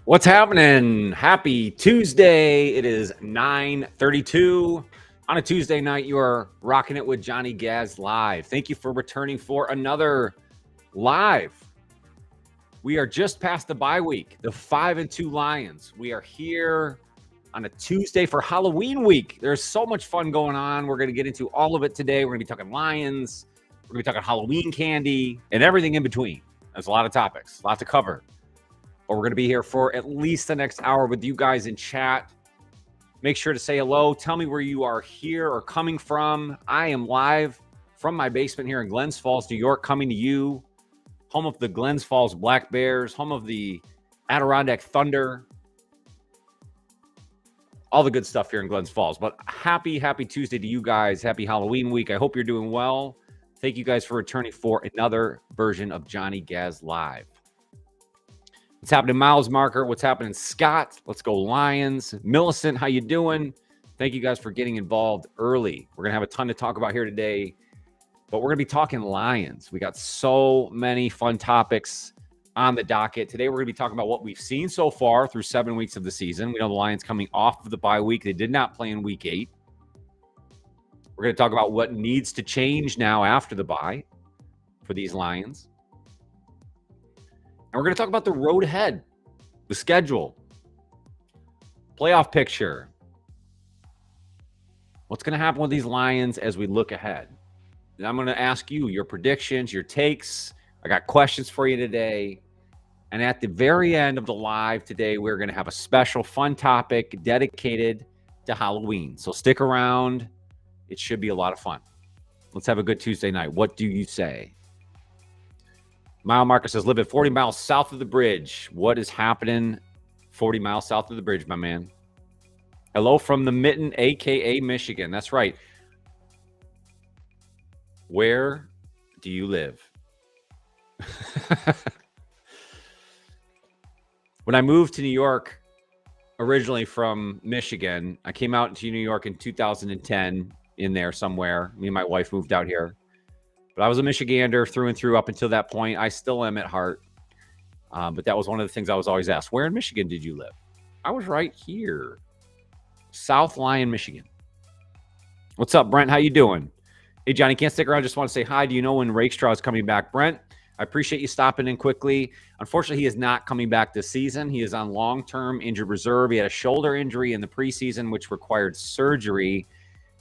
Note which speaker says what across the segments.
Speaker 1: What's happening? Happy Tuesday. It is 9:32 on a Tuesday night. You are rocking it with Johnny Gaz Live. Thank you for returning for another live. We are just past the bye week, the 5-2 Lions. We are here on a Tuesday for Halloween week. There's so much fun going on. We're going to get into all of it today. We're going to be talking Lions. We're going to be talking Halloween candy and everything in between. There's a lot of topics, a lot to cover. But we're going to be here for at least the next hour with you guys in chat. Make sure to say hello. Tell me where you are here or coming from. I am live from my basement here in Glens Falls, New York, coming to you. Home of the Glens Falls Black Bears, home of the Adirondack Thunder. All the good stuff here in Glens Falls. But happy Tuesday to you guys. Happy Halloween week. I hope you're doing well. Thank you guys for returning for another version of Johnny Gaz Live. What's happening, Miles Marker? What's happening, Scott? Let's go Lions. Millicent, how you doing? Thank you guys for getting involved early. We're going to have a ton to talk about here today, but we're going to be talking Lions. We got so many fun topics on the docket. Today, we're going to be talking about what we've seen so far through 7 weeks of the season. We know the Lions coming off of the bye week. They did not play in week 8. We're going to talk about what needs to change now after the bye for these Lions. And we're going to talk about the road ahead, the schedule, playoff picture. What's going to happen with these Lions as we look ahead? And I'm going to ask you your predictions, your takes. I got questions for you today. And at the very end of the live today, we're going to have a special fun topic dedicated to Halloween. So stick around. It should be a lot of fun. Let's have a good Tuesday night. What do you say? Mile Marker says, live at 40 miles south of the bridge. What is happening 40 miles south of the bridge, my man? Hello from the Mitten, a.k.a. Michigan. That's right. Where do you live? When I moved to New York, originally from Michigan, I came out to New York in 2010, in there somewhere. Me and my wife moved out here. But I was a Michigander through and through up until that point. I still am at heart. But that was one of the things I was always asked. Where in Michigan did you live? I was right here. South Lyon, Michigan. What's up, Brent? How you doing? Hey, Johnny, can't stick around. Just want to say hi. Do you know when Rakestraw is coming back? Brent, I appreciate you stopping in quickly. Unfortunately, he is not coming back this season. He is on long-term injured reserve. He had a shoulder injury in the preseason, which required surgery.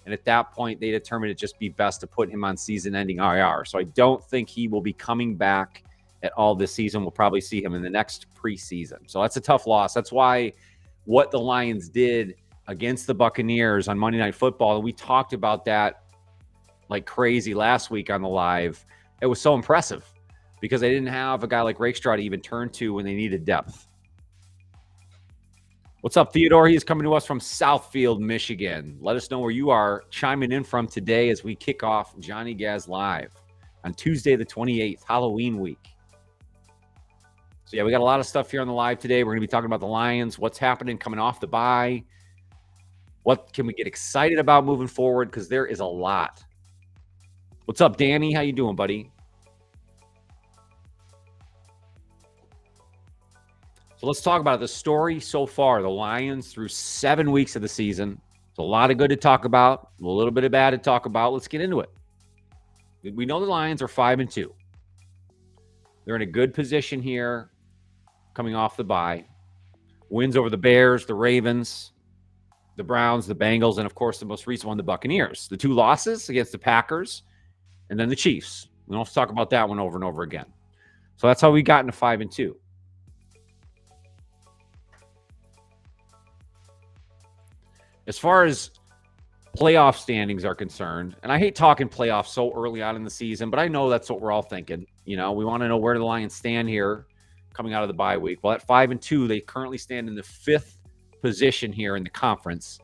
Speaker 1: And at that point, they determined it'd just be best to put him on season-ending IR. So I don't think he will be coming back at all this season. We'll probably see him in the next preseason. So that's a tough loss. That's why what the Lions did against the Buccaneers on Monday Night Football, and we talked about that like crazy last week on the live. It was so impressive because they didn't have a guy like Rakestraw to even turn to when they needed depth. What's up, Theodore? He's coming to us from Southfield, Michigan. Let us know where you are chiming in from today as we kick off Johnny Gaz Live on Tuesday the 28th, Halloween week. So, yeah, we got a lot of stuff here on the live today. We're going to be talking about the Lions, what's happening coming off the bye, what can we get excited about moving forward, because there is a lot. What's up, Danny? How you doing, buddy? So let's talk about the story so far. The Lions through 7 weeks of the season. It's a lot of good to talk about, a little bit of bad to talk about. Let's get into it. We know the Lions are 5-2. They're in a good position here coming off the bye. Wins over the Bears, the Ravens, the Browns, the Bengals, and, of course, the most recent one, the Buccaneers. The 2 losses against the Packers and then the Chiefs. We don't have to talk about that one over and over again. So that's how we got into 5-2. As far as playoff standings are concerned, and I hate talking playoffs so early on in the season, but I know that's what we're all thinking. You know, we want to know where the Lions stand here coming out of the bye week. Well, at 5-2, they currently stand in the 5th position here in the conference,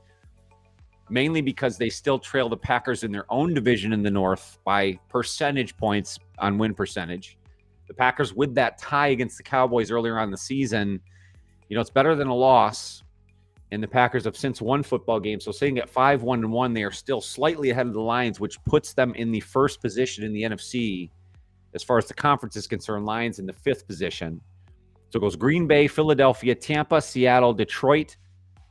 Speaker 1: mainly because they still trail the Packers in their own division in the North by percentage points on win percentage. The Packers, with that tie against the Cowboys earlier on in the season, you know, it's better than a loss. And the Packers have since won football games. So sitting at 5-1-1, they are still slightly ahead of the Lions, which puts them in the first position in the NFC. As far as the conference is concerned, Lions in the 5th position. So it goes Green Bay, Philadelphia, Tampa, Seattle, Detroit,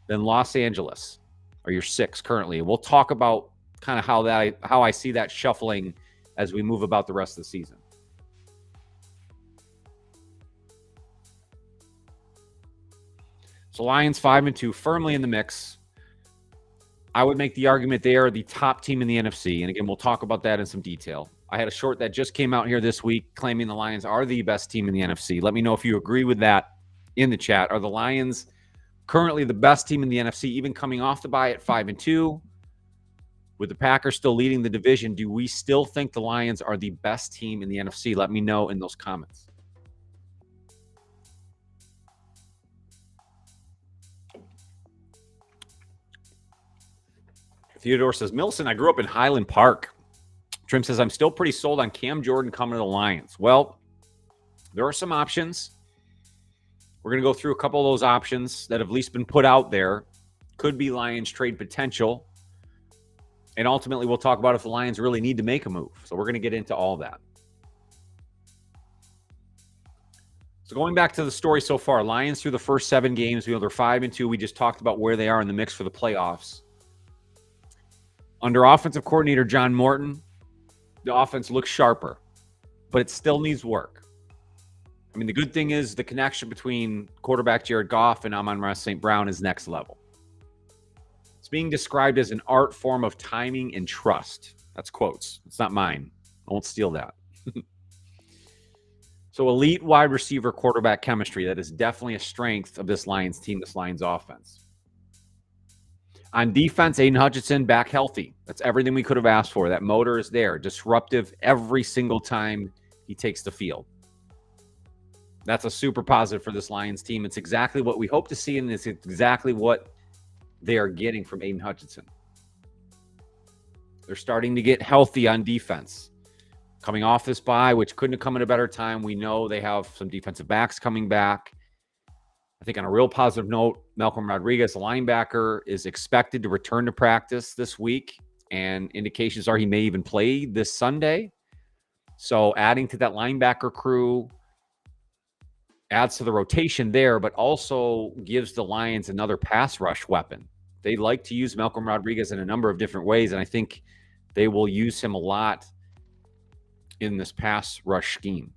Speaker 1: then Los Angeles are your 6 currently. We'll talk about kind of how I see that shuffling as we move about the rest of the season. So Lions 5-2, firmly in the mix. I would make the argument they are the top team in the NFC. And again, we'll talk about that in some detail. I had a short that just came out here this week claiming the Lions are the best team in the NFC. Let me know if you agree with that in the chat. Are the Lions currently the best team in the NFC, even coming off the bye at 5-2? With the Packers still leading the division, do we still think the Lions are the best team in the NFC? Let me know in those comments. Theodore says, Milson, I grew up in Highland Park. Trim says, I'm still pretty sold on Cam Jordan coming to the Lions. Well, there are some options. We're going to go through a couple of those options that have at least been put out there. Could be Lions trade potential. And ultimately, we'll talk about if the Lions really need to make a move. So we're going to get into all that. So going back to the story so far, Lions through the first 7 games, they're 5-2. We just talked about where they are in the mix for the playoffs. Under offensive coordinator John Morton, the offense looks sharper, but it still needs work. I mean, the good thing is the connection between quarterback Jared Goff and Amon-Ra St. Brown is next level. It's being described as an art form of timing and trust. That's quotes. It's not mine. I won't steal that. So elite wide receiver quarterback chemistry, that is definitely a strength of this Lions team, this Lions offense. On defense, Aiden Hutchinson back healthy. That's everything we could have asked for. That motor is there. Disruptive every single time he takes the field. That's a super positive for this Lions team. It's exactly what we hope to see, and it's exactly what they are getting from Aiden Hutchinson. They're starting to get healthy on defense. Coming off this bye, which couldn't have come at a better time. We know they have some defensive backs coming back. I think on a real positive note, Malcolm Rodriguez, a linebacker, is expected to return to practice this week, and indications are he may even play this Sunday. So adding to that linebacker crew adds to the rotation there, but also gives the Lions another pass rush weapon. They like to use Malcolm Rodriguez in a number of different ways, and I think they will use him a lot in this pass rush scheme.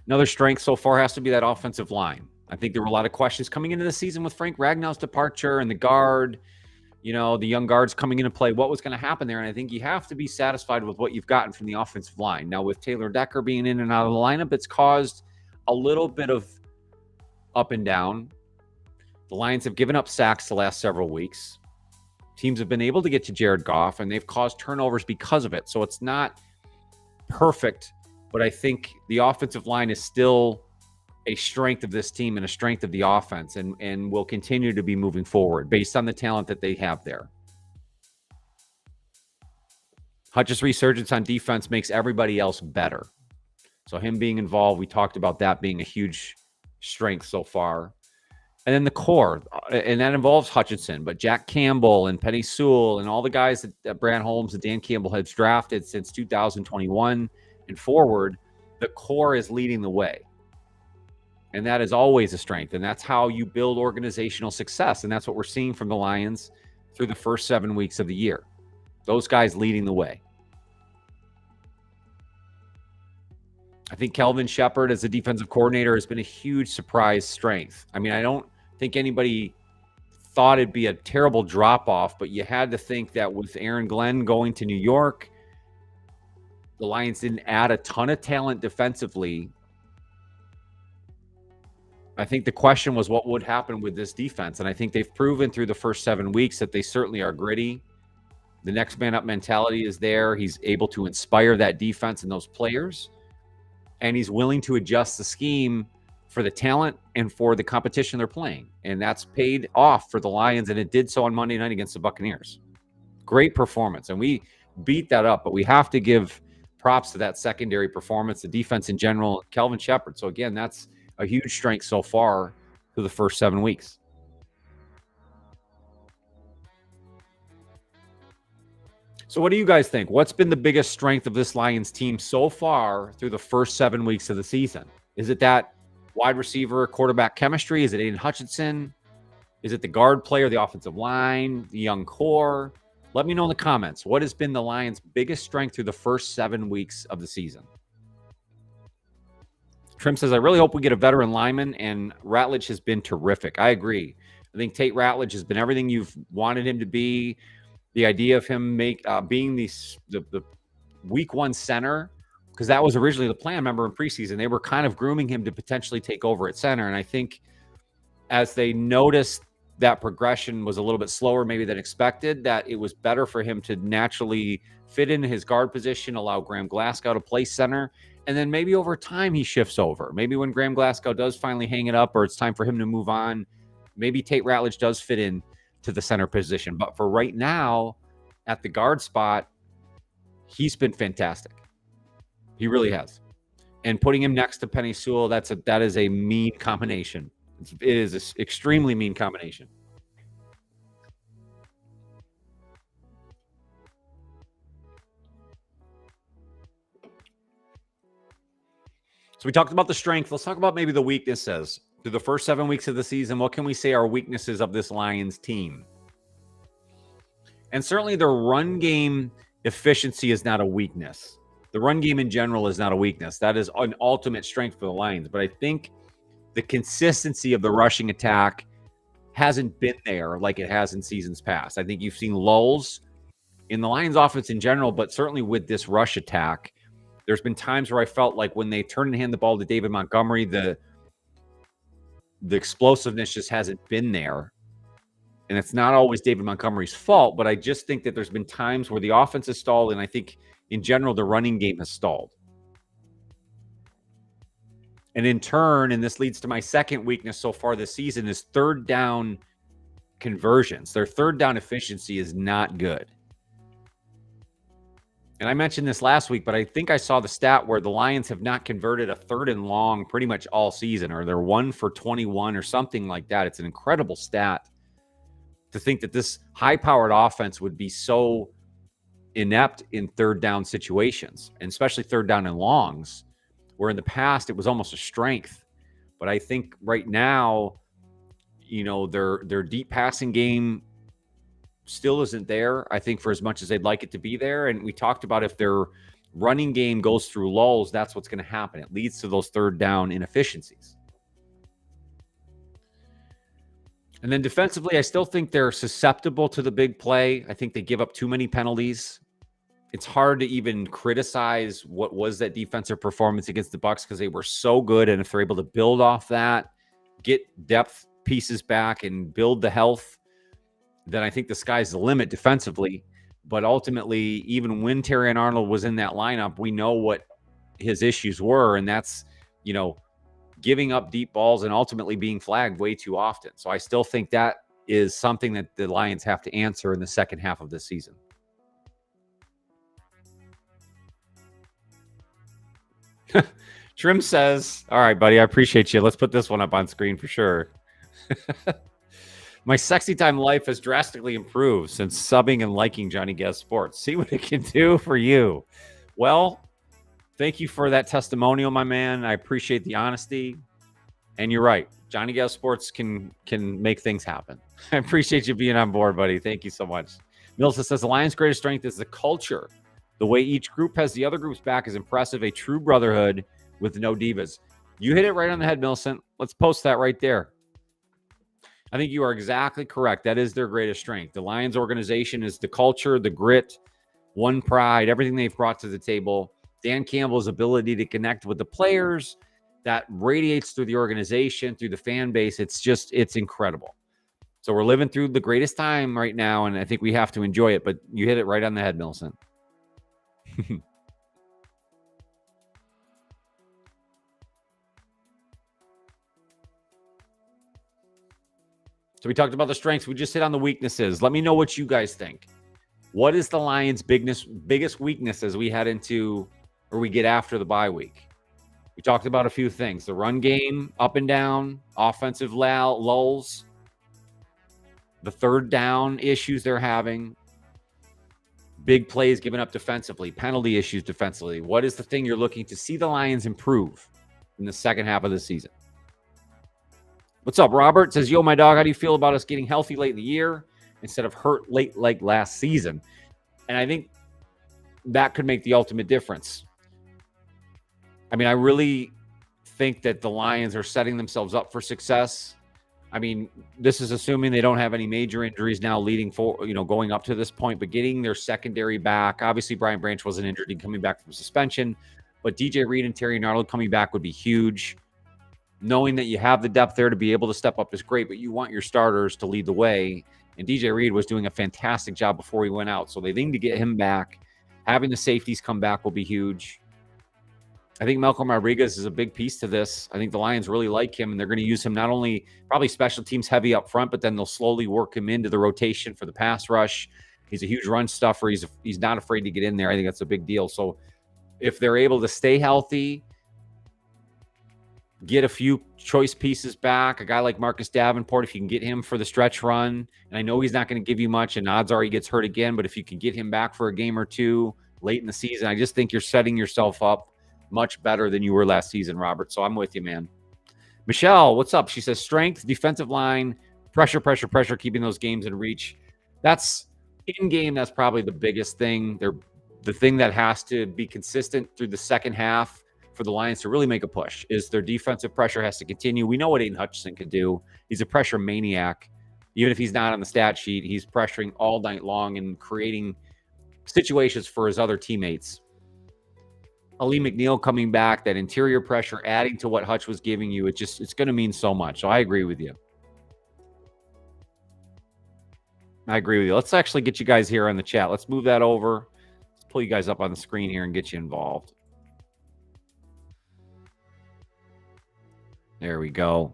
Speaker 1: Another strength so far has to be that offensive line. I think there were a lot of questions coming into the season with Frank Ragnow's departure and the guard, the young guards coming into play, what was going to happen there. And I think you have to be satisfied with what you've gotten from the offensive line. Now, with Taylor Decker being in and out of the lineup, it's caused a little bit of up and down. The Lions have given up sacks the last several weeks. Teams have been able to get to Jared Goff, and they've caused turnovers because of it. So it's not perfect, but I think the offensive line is still a strength of this team and a strength of the offense, and will continue to be moving forward based on the talent that they have there. Hutch's resurgence on defense makes everybody else better. So him being involved, we talked about that being a huge strength so far. And then the core, and that involves Hutchinson, but Jack Campbell and Penny Sewell and all the guys that Brad Holmes and Dan Campbell has drafted since 2021 and forward, the core is leading the way. And that is always a strength. And that's how you build organizational success. And that's what we're seeing from the Lions through the first 7 weeks of the year. Those guys leading the way. I think Kelvin Shepard as a defensive coordinator has been a huge surprise strength. I mean, I don't think anybody thought it'd be a terrible drop-off, but you had to think that with Aaron Glenn going to New York, the Lions didn't add a ton of talent defensively. I think the question was what would happen with this defense, and I think they've proven through the first 7 weeks that they certainly are gritty. The next man up mentality is there. He's able to inspire that defense and those players, and he's willing to adjust the scheme for the talent and for the competition they're playing. And that's paid off for the Lions, and it did so on Monday night against the Buccaneers. Great performance, and we beat that up, but we have to give props to that secondary performance, the defense in general, Kelvin Shepard. So again, that's a huge strength so far through the first 7 weeks. So what do you guys think? What's been the biggest strength of this Lions team so far through the first 7 weeks of the season? Is it that wide receiver quarterback chemistry? Is it Aiden Hutchinson? Is it the guard player, the offensive line, the young core? Let me know in the comments. What has been the Lions' biggest strength through the first 7 weeks of the season? Trim says, I really hope we get a veteran lineman, and Ratledge has been terrific. I agree. I think Tate Ratledge has been everything you've wanted him to be. The idea of him being the week one center, because that was originally the plan. Remember in preseason, they were kind of grooming him to potentially take over at center. And I think as they noticed that progression was a little bit slower maybe than expected, that it was better for him to naturally fit into his guard position, allow Graham Glasgow to play center. And then maybe over time he shifts over. Maybe when Graham Glasgow does finally hang it up, or it's time for him to move on, maybe Tate Ratledge does fit in to the center position. But for right now, at the guard spot, he's been fantastic. He really has. And putting him next to Penei Sewell, that is a mean combination. It is an extremely mean combination. So we talked about the strength. Let's talk about maybe the weaknesses. Through the first 7 weeks of the season, what can we say are weaknesses of this Lions team? And certainly their run game efficiency is not a weakness. The run game in general is not a weakness. That is an ultimate strength for the Lions. But I think the consistency of the rushing attack hasn't been there like it has in seasons past. I think you've seen lulls in the Lions offense in general, but certainly with this rush attack, there's been times where I felt like when they turn and hand the ball to David Montgomery, the explosiveness just hasn't been there. And it's not always David Montgomery's fault, but I just think that there's been times where the offense has stalled, and I think in general the running game has stalled. And in turn, and this leads to my second weakness so far this season, is third down conversions. Their third down efficiency is not good. And I mentioned this last week, but I think I saw the stat where the Lions have not converted a third and long pretty much all season, or they're 1 for 21 or something like that. It's an incredible stat to think that this high-powered offense would be so inept in third down situations, and especially third down and longs, where in the past it was almost a strength. But I think right now, their deep passing game still isn't there, I think, for as much as they'd like it to be there. And we talked about if their running game goes through lulls, that's what's going to happen. It leads to those third down inefficiencies. And then defensively, I still think they're susceptible to the big play. I think they give up too many penalties. It's hard to even criticize what was that defensive performance against the Bucs because they were so good. And if they're able to build off that, get depth pieces back and build the health, then I think the sky's the limit defensively. But ultimately, even when Terrion Arnold was in that lineup, we know what his issues were, and that's, giving up deep balls and ultimately being flagged way too often. So I still think that is something that the Lions have to answer in the second half of this season. Trim says, all right, buddy, I appreciate you. Let's put this one up on screen for sure. My sexy time life has drastically improved since subbing and liking Johnny Gaz Sports. See what it can do for you. Well, thank you for that testimonial, my man. I appreciate the honesty. And you're right. Johnny Gaz Sports can make things happen. I appreciate you being on board, buddy. Thank you so much. Milsa says the Lions' greatest strength is the culture. The way each group has the other group's back is impressive. A true brotherhood with no divas. You hit it right on the head, Millicent. Let's post that right there. I think you are exactly correct. That is their greatest strength. The Lions organization is the culture, the grit, one pride, everything they've brought to the table. Dan Campbell's ability to connect with the players, that radiates through the organization, through the fan base. It's incredible. So we're living through the greatest time right now, and I think we have to enjoy it. But you hit it right on the head, Millicent. So we talked about the strengths. We just hit on the weaknesses. Let me know what you guys think. What is the Lions' biggest weakness as we head into, or we get after the bye week? We talked about a few things. The run game, up and down, offensive lulls, the third down issues they're having, big plays given up defensively, penalty issues defensively. What is the thing you're looking to see the Lions improve in the second half of the season? What's up, Robert? Says, yo, my dog, how do you feel about us getting healthy late in the year instead of hurt late like last season? And I think that could make the ultimate difference. I mean, I really think that the Lions are setting themselves up for success. I mean, this is assuming they don't have any major injuries now leading for, going up to this point, but getting their secondary back. Obviously, Brian Branch wasn't injured and coming back from suspension, but DJ Reed and Terry Arnold coming back would be huge. Knowing that you have the depth there to be able to step up is great, but you want your starters to lead the way. And DJ Reed was doing a fantastic job before he went out. So they need to get him back. Having the safeties come back will be huge. I think Malcolm Rodriguez is a big piece to this. I think the Lions really like him, and they're going to use him not only probably special teams heavy up front, but then they'll slowly work him into the rotation for the pass rush. He's a huge run stuffer. He's not afraid to get in there. I think that's a big deal. So if they're able to stay healthy, get a few choice pieces back, a guy like Marcus Davenport, if you can get him for the stretch run, and I know he's not going to give you much, and odds are he gets hurt again, but if you can get him back for a game or two late in the season, I just think you're setting yourself up much better than you were last season, Robert. So I'm with you, man. Michelle, what's up? She says strength, defensive line, pressure, keeping those games in reach. That's in game. That's probably the biggest thing. They're the thing that has to be consistent through the second half for the Lions to really make a push is their defensive pressure has to continue. We know what Aiden Hutchinson can do. He's a pressure maniac. Even if he's not on the stat sheet, he's pressuring all night long and creating situations for his other teammates. Ali McNeil coming back, that interior pressure, adding to what Hutch was giving you, it's going to mean so much. So I agree with you. Let's actually get you guys here on the chat. Let's move that over. Let's pull you guys up on the screen here and get you involved. There we go.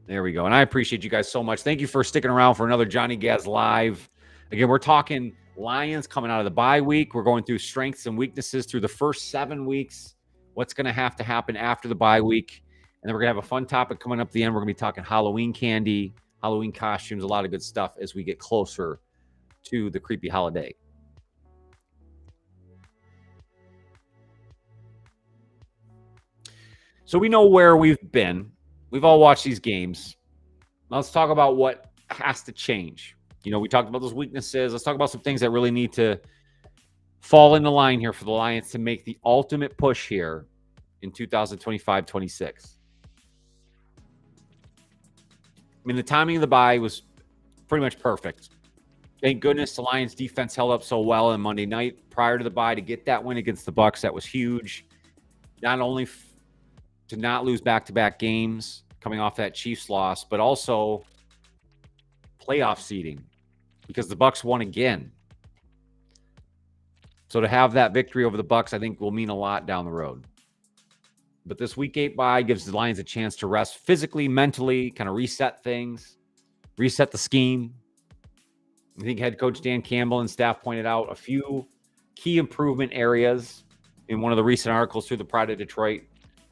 Speaker 1: And I appreciate you guys so much. Thank you for sticking around for another Johnny Gaz Live. Again, we're talking Lions coming out of the bye week. We're going through strengths and weaknesses through the first 7 weeks. What's going to have to happen after the bye week. And then we're going to have a fun topic coming up at the end. We're going to be talking Halloween candy, Halloween costumes, a lot of good stuff as we get closer to the creepy holiday. So we know where we've been. We've all watched these games. Now let's talk about what has to change. We talked about those weaknesses. Let's talk about some things that really need to fall into line here for the Lions to make the ultimate push here in 2025-26. I mean, the timing of the bye was pretty much perfect. Thank goodness the Lions defense held up so well on Monday night prior to the bye to get that win against the Bucs. That was huge. Not only to not lose back-to-back games coming off that Chiefs loss, but also playoff seeding because the Bucs won again. So to have that victory over the Bucs, I think will mean a lot down the road. But this week 8 bye gives the Lions a chance to rest physically, mentally, kind of reset things, reset the scheme. I think head coach Dan Campbell and staff pointed out a few key improvement areas in one of the recent articles through the Pride of Detroit.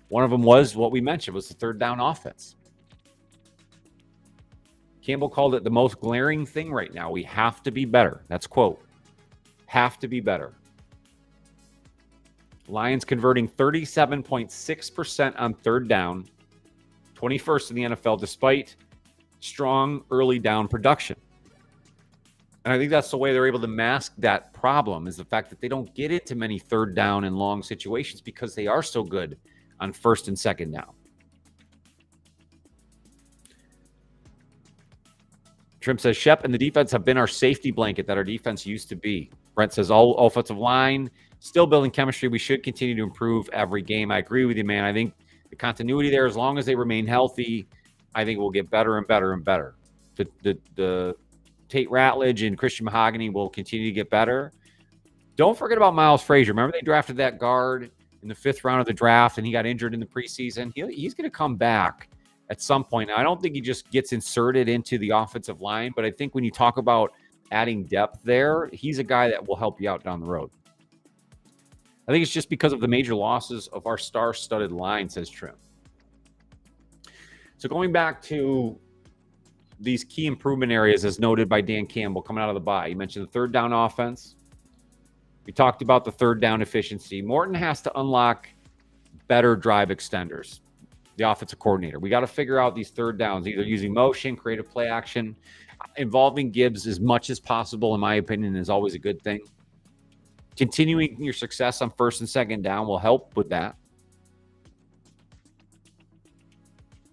Speaker 1: One of them was what we mentioned, was the third down offense. Campbell called it the most glaring thing right now. We have to be better. That's quote. Have to be better. Lions converting 37.6% on third down, 21st in the NFL, despite strong early down production. And I think that's the way they're able to mask that problem, is the fact that they don't get into many third down and long situations because they are so good on first and second down. Trim says, Shep and the defense have been our safety blanket that our defense used to be. Brent says, all offensive line, still building chemistry. We should continue to improve every game. I agree with you, man. I think the continuity there, as long as they remain healthy, I think we'll get better and better and better. The Tate Ratledge and Christian Mahogany will continue to get better. Don't forget about Miles Frazier. Remember they drafted that guard in the 5th round of the draft, and he got injured in the preseason. He's going to come back at some point. Now, I don't think he just gets inserted into the offensive line, but I think when you talk about adding depth there, he's a guy that will help you out down the road. I think it's just because of the major losses of our star-studded line, says Trim. So going back to these key improvement areas as noted by Dan Campbell coming out of the bye. You mentioned the third down offense. We talked about the third down efficiency. Morton has to unlock better drive extenders, the offensive coordinator. We got to figure out these third downs, either using motion, creative play action. Involving Gibbs as much as possible, in my opinion, is always a good thing. Continuing your success on first and second down will help with that.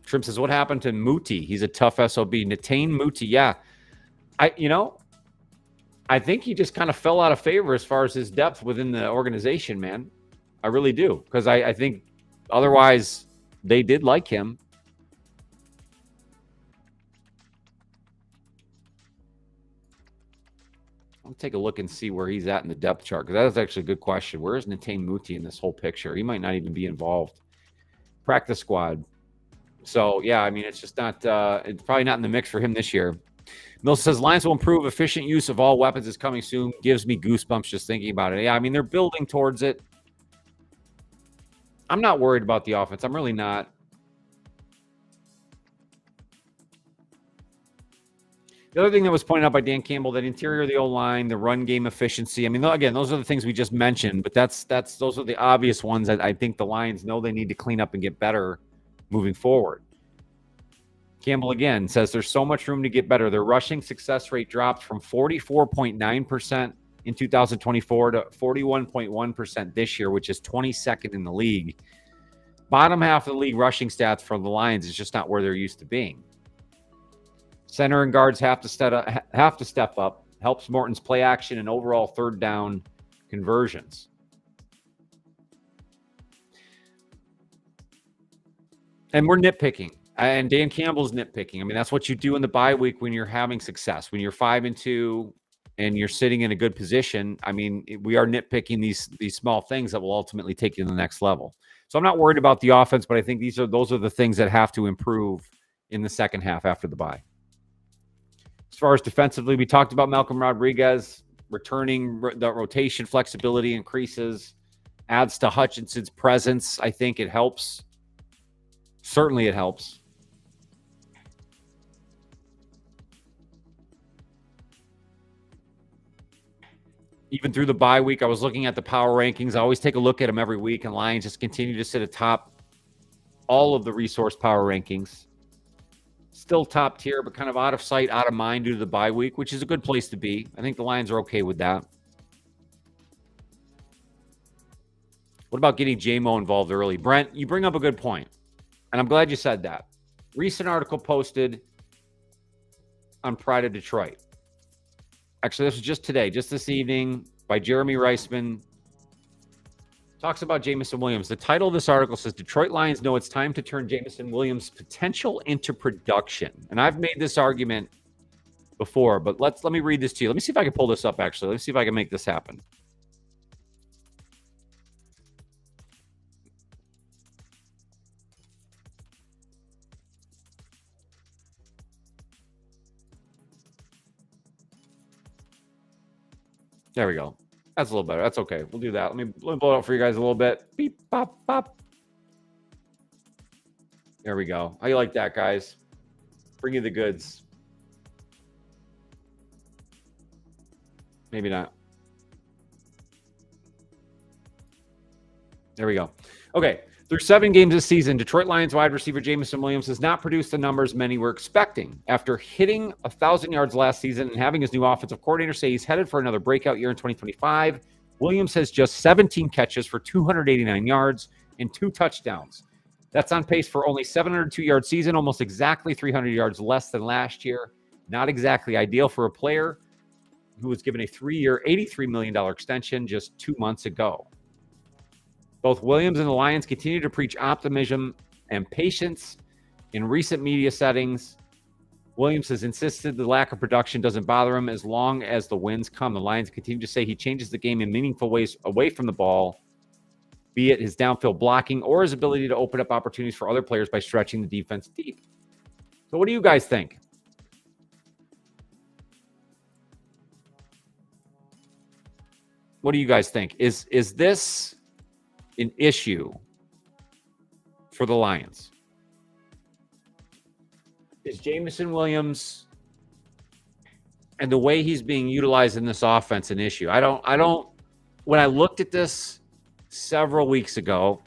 Speaker 1: Trim says, what happened to Muti? He's a tough SOB. Natane Muti, yeah. I think he just kind of fell out of favor as far as his depth within the organization, man. I really do. Because I think otherwise they did like him. I'll take a look and see where he's at in the depth chart, because that is actually a good question. Where is Natane Muti in this whole picture? He might not even be involved. Practice squad. So, yeah, I mean, it's just not it's probably not in the mix for him this year. Mill says, Lions will improve. Efficient use of all weapons is coming soon. Gives me goosebumps just thinking about it. Yeah, I mean, they're building towards it. I'm not worried about the offense. I'm really not. The other thing that was pointed out by Dan Campbell, that interior of the O-line, the run game efficiency. I mean, again, those are the things we just mentioned, but those are the obvious ones that I think the Lions know they need to clean up and get better moving forward. Campbell again says there's so much room to get better. Their rushing success rate dropped from 44.9% in 2024 to 41.1% this year, which is 22nd in the league. Bottom half of the league rushing stats for the Lions is just not where they're used to being. Center and guards have to step up. Helps Morton's play action and overall third down conversions. And we're nitpicking. And Dan Campbell's nitpicking. I mean, that's what you do in the bye week when you're having success. When you're 5-2 and you're sitting in a good position, I mean, we are nitpicking these small things that will ultimately take you to the next level. So I'm not worried about the offense, but I think those are the things that have to improve in the second half after the bye. As far as defensively, we talked about Malcolm Rodriguez returning. The rotation flexibility increases, adds to Hutchinson's presence. I think it helps. Certainly it helps. Even through the bye week, I was looking at the power rankings. I always take a look at them every week, and Lions just continue to sit atop all of the resource power rankings. Still top tier, but kind of out of sight, out of mind due to the bye week, which is a good place to be. I think the Lions are okay with that. What about getting JMO involved early? Brent, you bring up a good point, and I'm glad you said that. Recent article posted on Pride of Detroit. Actually, this was just today, just this evening, by Jeremy Reisman. Talks about Jameson Williams. The title of this article says, Detroit Lions know it's time to turn Jameson Williams' potential into production. And I've made this argument before, but let me read this to you. Let me see if I can pull this up, actually. Let me see if I can make this happen. There we go. That's a little better. That's okay. We'll do that. Let me blow it out for you guys a little bit. Beep, pop, pop. There we go. How you like that, guys? Bring you the goods. Maybe not. There we go. Okay. Through 7 games this season, Detroit Lions wide receiver Jameson Williams has not produced the numbers many were expecting. After hitting 1,000 yards last season and having his new offensive coordinator say he's headed for another breakout year in 2025, Williams has just 17 catches for 289 yards and 2 touchdowns. That's on pace for only 702-yard season, almost exactly 300 yards less than last year. Not exactly ideal for a player who was given a 3-year, $83 million extension just 2 months ago. Both Williams and the Lions continue to preach optimism and patience in recent media settings. Williams has insisted the lack of production doesn't bother him as long as the wins come. The Lions continue to say he changes the game in meaningful ways away from the ball, be it his downfield blocking or his ability to open up opportunities for other players by stretching the defense deep. So what do you guys think? What do you guys think? Is this an issue for the Lions? Is Jameson Williams and the way he's being utilized in this offense an issue? I don't when I looked at this several weeks ago,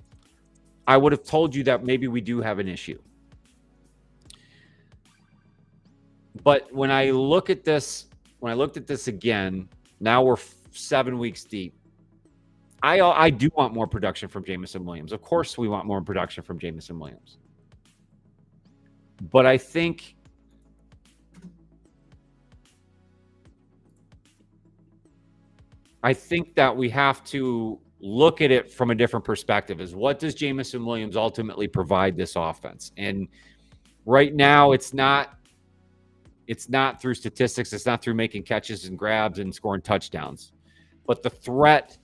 Speaker 1: I would have told you that maybe we do have an issue. But when I looked at this again, now we're 7 weeks deep. I do want more production from Jameson Williams. Of course, we want more production from Jameson Williams. But I think that we have to look at it from a different perspective. Is what does Jameson Williams ultimately provide this offense? And right now, it's not through statistics. It's not through making catches and grabs and scoring touchdowns. But the threat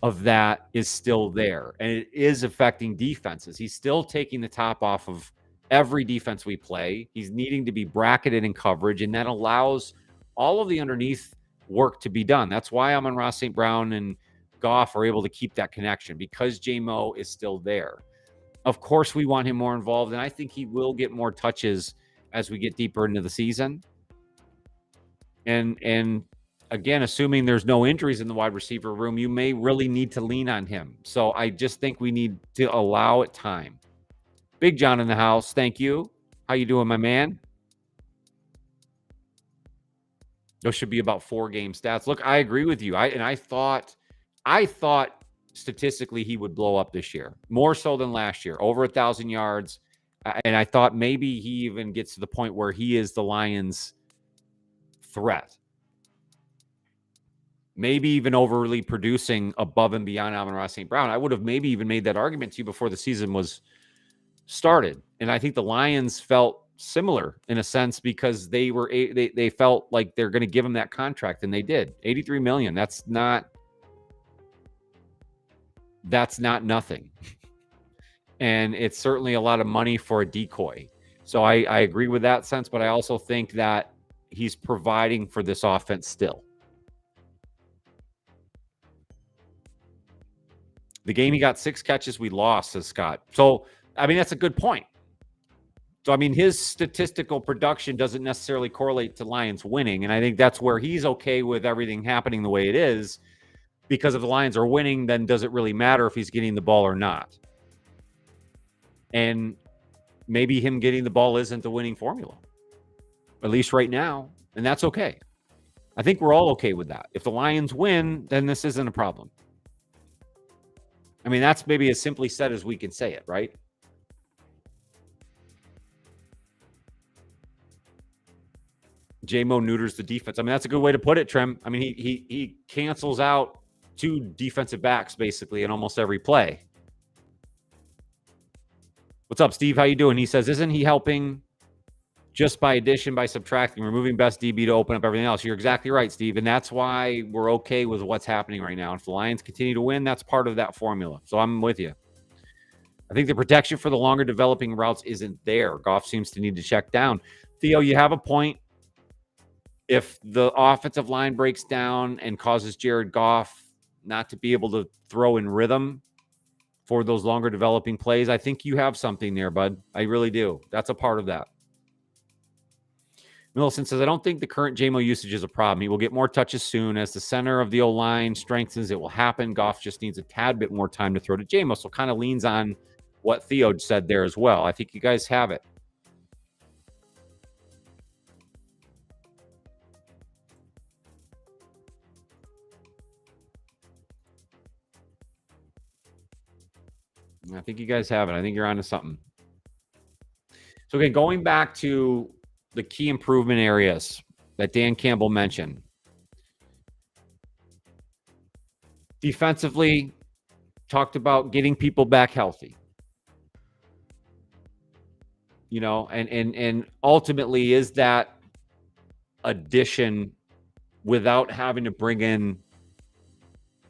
Speaker 1: of that is still there, and it is affecting defenses. He's still taking the top off of every defense we play. He's needing to be bracketed in coverage, and that allows all of the underneath work to be done. That's why Amon-Ra St. Brown and Goff are able to keep that connection, because J-Mo is still there. Of course, we want him more involved, and I think he will get more touches as we get deeper into the season. And again, assuming there's no injuries in the wide receiver room, you may really need to lean on him. So I just think we need to allow it time. Big John in the house. Thank you. How you doing, my man? Those should be about 4-game stats. Look, I agree with you. I thought statistically he would blow up this year, more so than last year, over 1,000 yards. And I thought maybe he even gets to the point where he is the Lions' threat. Maybe even overly producing above and beyond Amon-Ra St. Brown. I would have maybe even made that argument to you before the season was started. And I think the Lions felt similar in a sense, because they felt like they're going to give him that contract, and they did. $83 million. That's not nothing. And it's certainly a lot of money for a decoy. So I agree with that sense, but I also think that he's providing for this offense still. The game he got 6 catches, we lost, says Scott. So, I mean, that's a good point. So, I mean, his statistical production doesn't necessarily correlate to Lions winning. And I think that's where he's okay with everything happening the way it is. Because if the Lions are winning, then does it really matter if he's getting the ball or not? And maybe him getting the ball isn't the winning formula, at least right now. And that's okay. I think we're all okay with that. If the Lions win, then this isn't a problem. I mean, that's maybe as simply said as we can say it, right? J-Mo neuters the defense. I mean, that's a good way to put it, Trem. I mean, he cancels out 2 defensive backs basically in almost every play. What's up, Steve? How you doing? He says, isn't he helping just by addition, by subtracting, removing best DB to open up everything else? You're exactly right, Steve. And that's why we're okay with what's happening right now. If the Lions continue to win, that's part of that formula. So I'm with you. I think the protection for the longer developing routes isn't there. Goff seems to need to check down. Theo, you have a point. If the offensive line breaks down and causes Jared Goff not to be able to throw in rhythm for those longer developing plays, I think you have something there, bud. I really do. That's a part of that. Millicent says, I don't think the current J-Mo usage is a problem. He will get more touches soon. As the center of the O-line strengthens, it will happen. Goff just needs a tad bit more time to throw to J-Mo. So kind of leans on what Theo said there as well. I think you guys have it. I think you guys have it. I think you're onto something. So again, going back to the key improvement areas that Dan Campbell mentioned. Defensively, talked about getting people back healthy. You know, and ultimately, is that addition without having to bring in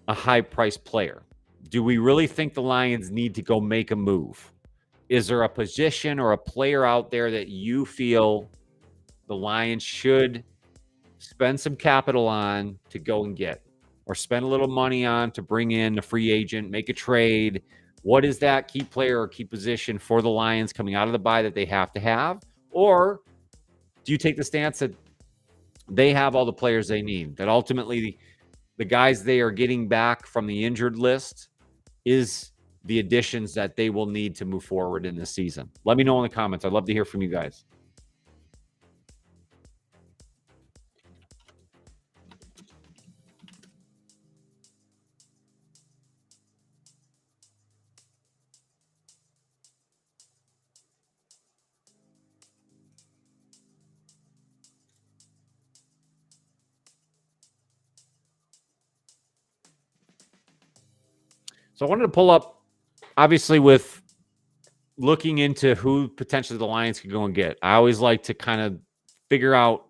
Speaker 1: a high-priced player? Do we really think the Lions need to go make a move? Is there a position or a player out there that you feel the Lions should spend some capital on to go and get, or spend a little money on to bring in a free agent, make a trade? What is that key player or key position for the Lions coming out of the bye that they have to have? Or do you take the stance that they have all the players they need, that ultimately the guys they are getting back from the injured list is the additions that they will need to move forward in this season. Let me know in the comments. I'd love to hear from you guys. So I wanted to pull up, obviously, with looking into who potentially the Lions could go and get. I always like to kind of figure out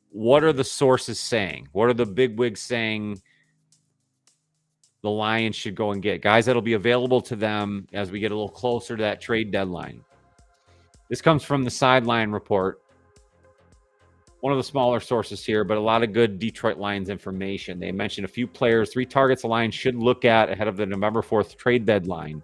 Speaker 1: what are the sources saying? What are the big wigs saying the Lions should go and get? Guys that'll be available to them as we get a little closer to that trade deadline. This comes from the Sideline Report. One of the smaller sources here, but a lot of good Detroit Lions information. They mentioned a few players, 3 targets the Lions should look at ahead of the November 4th trade deadline.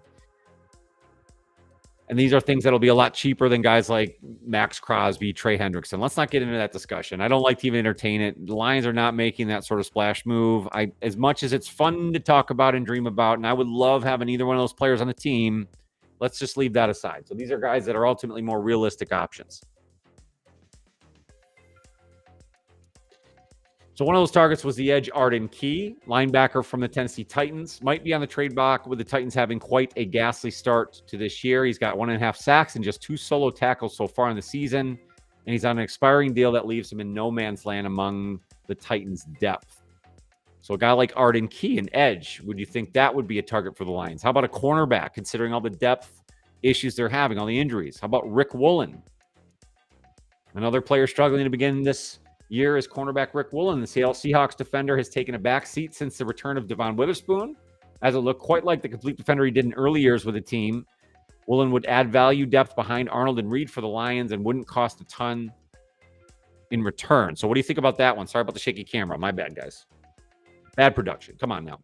Speaker 1: And these are things that'll be a lot cheaper than guys like Max Crosby, Trey Hendrickson. Let's not get into that discussion. I don't like to even entertain it. The Lions are not making that sort of splash move. As much as it's fun to talk about and dream about, and I would love having either one of those players on the team, let's just leave that aside. So these are guys that are ultimately more realistic options. So one of those targets was the edge Arden Key, linebacker from the Tennessee Titans. Might be on the trade block with the Titans having quite a ghastly start to this year. He's got 1.5 sacks and just 2 solo tackles so far in the season. And he's on an expiring deal that leaves him in no man's land among the Titans' depth. So a guy like Arden Key, an edge, would you think that would be a target for the Lions? How about a cornerback, considering all the depth issues they're having, all the injuries? How about Rick Woolen? Another player struggling to begin this year is cornerback Rick Woolen. The Seattle Seahawks defender has taken a back seat since the return of Devon Witherspoon. As it looked quite like the complete defender he did in early years with the team. Woolen would add value depth behind Arnold and Reed for the Lions and wouldn't cost a ton in return. So what do you think about that one? Sorry about the shaky camera. My bad, guys. Bad production. Come on now.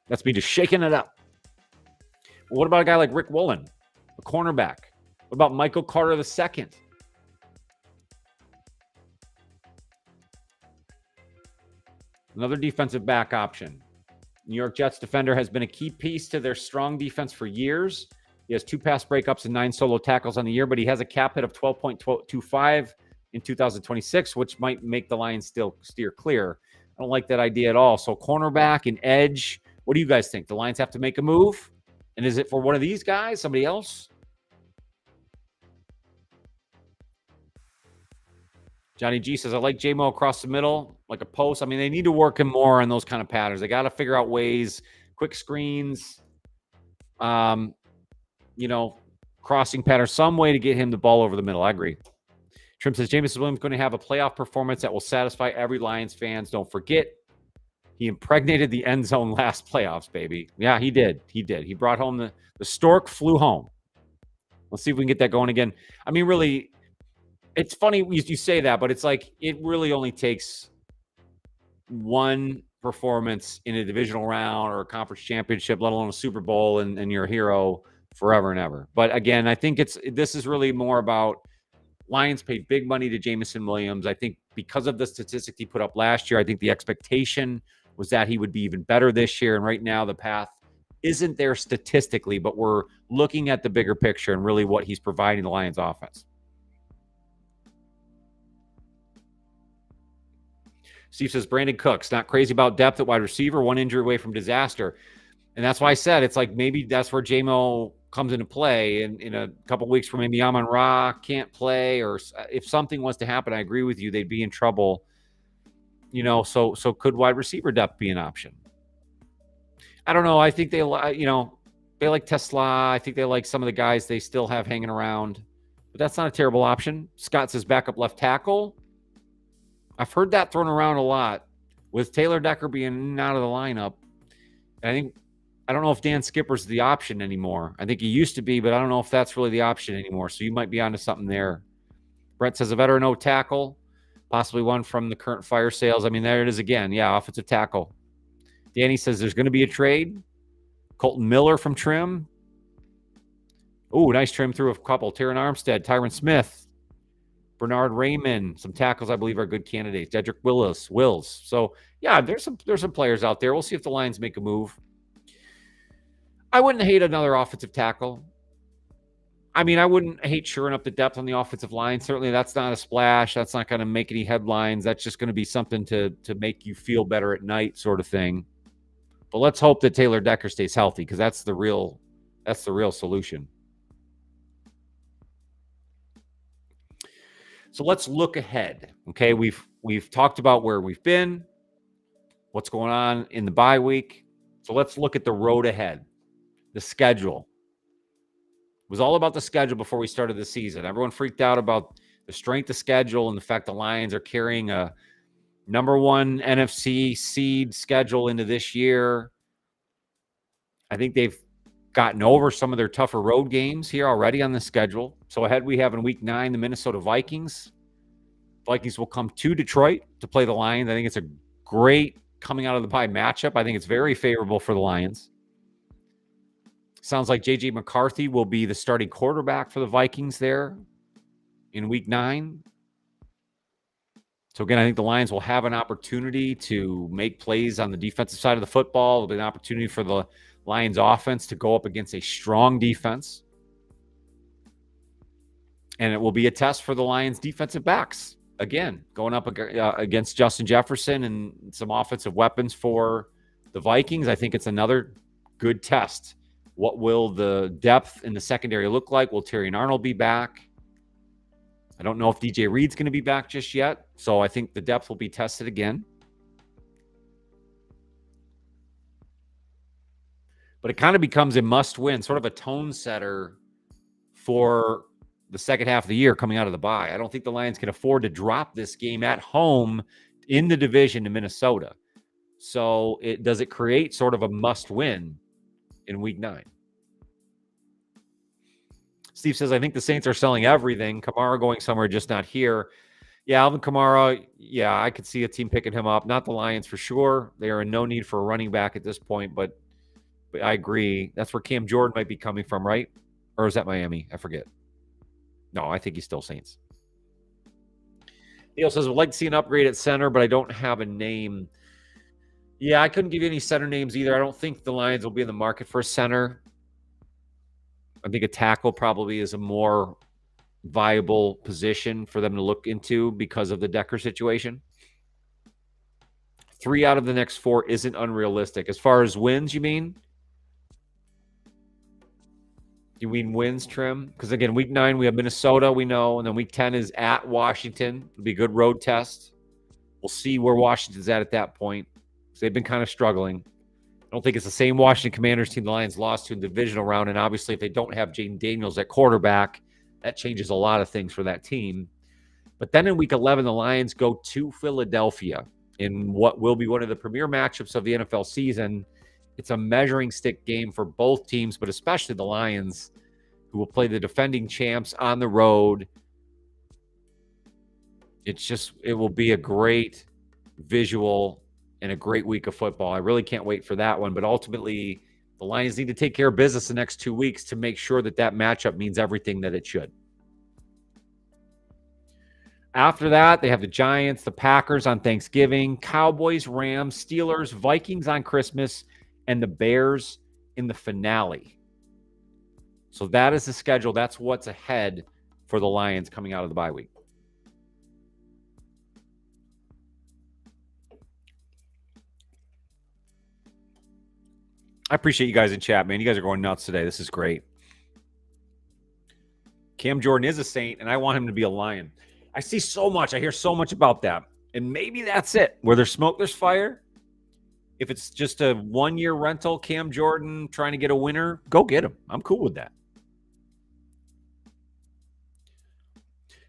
Speaker 1: That's me just shaking it up. Well, what about a guy like Rick Woolen, a cornerback? What about Michael Carter II? Another defensive back option. New York Jets defender has been a key piece to their strong defense for years. He has 2 pass breakups and 9 solo tackles on the year, but he has a cap hit of 12.25 in 2026, which might make the Lions still steer clear. I don't like that idea at all. So cornerback and edge, what do you guys think? The Lions have to make a move? And is it for one of these guys, somebody else? Johnny G says, I like J-Mo across the middle, like a post. I mean, they need to work him more on those kind of patterns. They got to figure out ways, quick screens, crossing patterns, some way to get him the ball over the middle. I agree. Trim says, Jameson Williams going to have a playoff performance that will satisfy every Lions fans. Don't forget, he impregnated the end zone last playoffs, baby. Yeah, he did. He brought home the stork flew home. Let's see if we can get that going again. I mean, really, it's funny you say that, but it's like it really only takes one performance in a divisional round or a conference championship, let alone a Super Bowl, and you're a hero forever and ever. But again, I think this is really more about Lions paid big money to Jameson Williams. I think because of the statistics he put up last year, I think the expectation was that he would be even better this year. And right now the path isn't there statistically, but we're looking at the bigger picture and really what he's providing the Lions offense. Steve says, Brandon Cooks, not crazy about depth at wide receiver, 1 injury away from disaster. And that's why I said it's like maybe that's where J-Mo comes into play in a couple of weeks where maybe Amon-Ra can't play, or if something was to happen, I agree with you, they'd be in trouble. So could wide receiver depth be an option? I don't know. I think they like Tesla. I think they like some of the guys they still have hanging around. But that's not a terrible option. Scott says backup left tackle. I've heard that thrown around a lot with Taylor Decker being out of the lineup. I don't know if Dan Skipper's the option anymore. I think he used to be, but I don't know if that's really the option anymore. So you might be onto something there. Brent says a veteran O tackle, possibly one from the current fire sales. I mean, there it is again. Yeah, offensive tackle. Danny says there's going to be a trade. Colton Miller from Trim. Ooh, nice trim through a couple. Taron Armstead, Tyron Smith. Bernard Raymond, some tackles I believe are good candidates. Dedrick Wills. So yeah, there's some players out there. We'll see if the Lions make a move. I wouldn't hate another offensive tackle. I mean, I wouldn't hate shoring up the depth on the offensive line. Certainly, that's not a splash. That's not going to make any headlines. That's just going to be something to make you feel better at night, sort of thing. But let's hope that Taylor Decker stays healthy, because that's the real solution. So let's look ahead. Okay, we've talked about where we've been, what's going on in the bye week. So let's look at the road ahead, the schedule. It was all about the schedule before we started the season. Everyone freaked out about the strength of schedule and the fact the Lions are carrying a number 1 NFC seed schedule into this year. I think they've gotten over some of their tougher road games here already on the schedule. So ahead we have in week 9 the Minnesota Vikings. Vikings will come to Detroit to play the Lions. I think it's a great coming out of the bye matchup. I think it's very favorable for the Lions. Sounds like J.J. McCarthy will be the starting quarterback for the Vikings there in week 9. So again, I think the Lions will have an opportunity to make plays on the defensive side of the football. There'll be an opportunity for the Lions offense to go up against a strong defense. And it will be a test for the Lions defensive backs. Again, going up against Justin Jefferson and some offensive weapons for the Vikings. I think it's another good test. What will the depth in the secondary look like? Will Terry and Arnold be back? I don't know if DJ Reed's going to be back just yet. So I think the depth will be tested again. But it kind of becomes a must-win, sort of a tone setter for the second half of the year coming out of the bye. I don't think the Lions can afford to drop this game at home in the division to Minnesota. So does it create sort of a must-win in week 9? Steve says, I think the Saints are selling everything. Kamara going somewhere, just not here. Yeah, Alvin Kamara, yeah, I could see a team picking him up. Not the Lions for sure. They are in no need for a running back at this point, but I agree. That's where Cam Jordan might be coming from, right? Or is that Miami? I forget. No, I think he's still Saints. Neil says, would like to see an upgrade at center, but I don't have a name. Yeah, I couldn't give you any center names either. I don't think the Lions will be in the market for a center. I think a tackle probably is a more viable position for them to look into because of the Decker situation. 3 out of the next 4 isn't unrealistic. As far as wins, you mean? You mean wins, Trim? Because again, week 9, we have Minnesota, we know, and then week 10 is at Washington. It'll be a good road test. We'll see where Washington's at that point. So they've been kind of struggling. I don't think it's the same Washington Commanders team the Lions lost to in the divisional round. And obviously, if they don't have Jaden Daniels at quarterback, that changes a lot of things for that team. But then in week 11, the Lions go to Philadelphia in what will be one of the premier matchups of the NFL season. It's a measuring stick game for both teams, but especially the Lions, who will play the defending champs on the road. It will be a great visual and a great week of football. I really can't wait for that one. But ultimately, the Lions need to take care of business the next 2 weeks to make sure that matchup means everything that it should. After that, they have the Giants, the Packers on Thanksgiving, Cowboys, Rams, Steelers, Vikings on Christmas, and the Bears in the finale. So that is the schedule. That's what's ahead for the Lions coming out of the bye week. I appreciate you guys in chat, man. You guys are going nuts today. This is great. Cam Jordan is a Saint, and I want him to be a Lion. I see so much. I hear so much about that. And maybe that's it. Where there's smoke, there's fire. If it's just a 1-year rental, Cam Jordan trying to get a winner, go get him. I'm cool with that.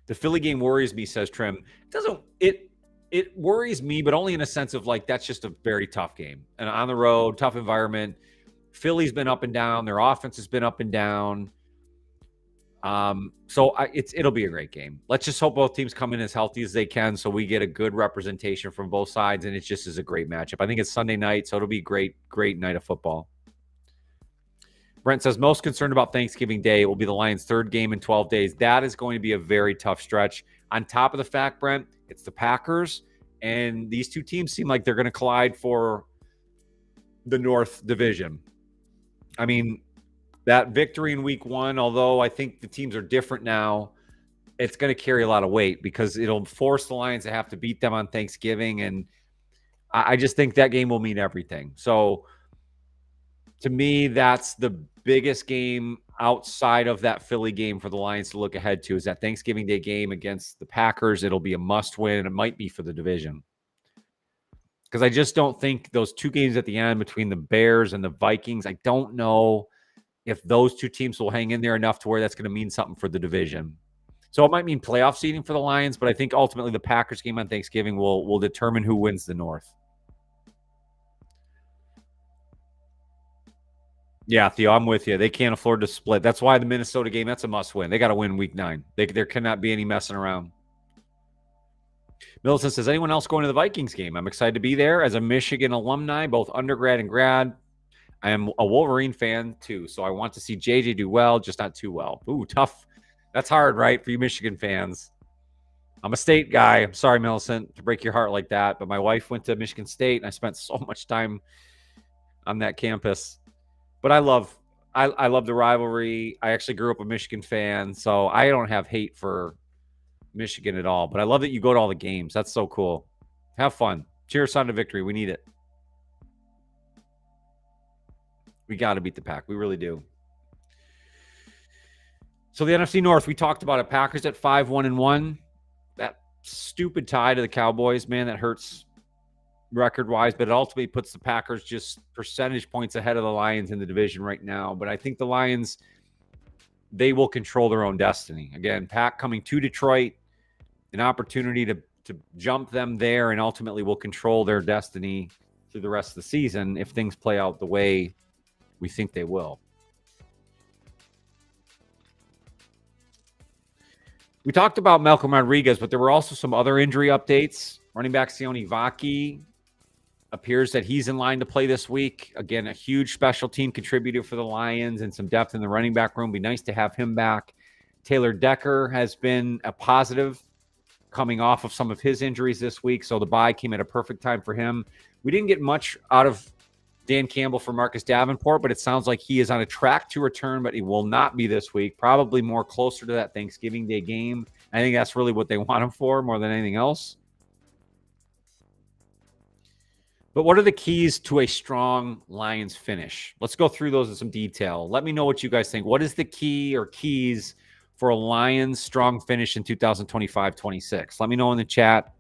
Speaker 1: The Philly game worries me, says Trim. It worries me, but only in a sense of like that's just a very tough game. And on the road, tough environment. Philly's been up and down. Their offense has been up and down. So it'll be a great game. Let's just hope both teams come in as healthy as they can so we get a good representation from both sides, and it just is a great matchup. I think it's Sunday night, so it'll be a great night of football. Brent says, most concerned about Thanksgiving Day. It will be the Lions' 3rd game in 12 days. That is going to be a very tough stretch. On top of the fact, Brent, it's the Packers, and these two teams seem like they're going to collide for the North Division. I mean, that victory in week 1, although I think the teams are different now, it's going to carry a lot of weight because it'll force the Lions to have to beat them on Thanksgiving. And I just think that game will mean everything. So to me, that's the biggest game outside of that Philly game for the Lions to look ahead to, is that Thanksgiving Day game against the Packers. It'll be a must win, and it might be for the division. Because I just don't think those two games at the end between the Bears and the Vikings, I don't know if those two teams will hang in there enough to where that's going to mean something for the division. So it might mean playoff seeding for the Lions, but I think ultimately the Packers game on Thanksgiving will determine who wins the North. Yeah, Theo, I'm with you. They can't afford to split. That's why the Minnesota game, that's a must win. They got to win week 9. There cannot be any messing around. Millicent says, anyone else going to the Vikings game? I'm excited to be there. As a Michigan alumni, both undergrad and grad, I am a Wolverine fan too, so I want to see JJ do well, just not too well. Ooh, tough. That's hard, right, for you Michigan fans. I'm a State guy. I'm sorry, Millicent, to break your heart like that, but my wife went to Michigan State, and I spent so much time on that campus. But I love the rivalry. I actually grew up a Michigan fan, so I don't have hate for Michigan at all. But I love that you go to all the games. That's so cool. Have fun. Cheers on to victory. We need it. We got to beat the Pack. We really do. So the NFC North, we talked about it. Packers at 5-1-1. That stupid tie to the Cowboys, man, that hurts record-wise, but it ultimately puts the Packers just percentage points ahead of the Lions in the division right now. But I think the Lions, they will control their own destiny. Again, Pack coming to Detroit, an opportunity to jump them there, and ultimately will control their destiny through the rest of the season if things play out the way we think they will. We talked about Malcolm Rodriguez, but there were also some other injury updates. Running back Sione Vaki appears that he's in line to play this week. Again, a huge special team contributor for the Lions and some depth in the running back room. Be nice to have him back. Taylor Decker has been a positive coming off of some of his injuries this week, so the bye came at a perfect time for him. We didn't get much out of Dan Campbell for Marcus Davenport, but it sounds like he is on a track to return, but he will not be this week. Probably more closer to that Thanksgiving Day game. I think that's really what they want him for more than anything else. But what are the keys to a strong Lions finish? Let's go through those in some detail. Let me know what you guys think. What is the key or keys for a Lions strong finish in 2025-26? Let me know in the chat.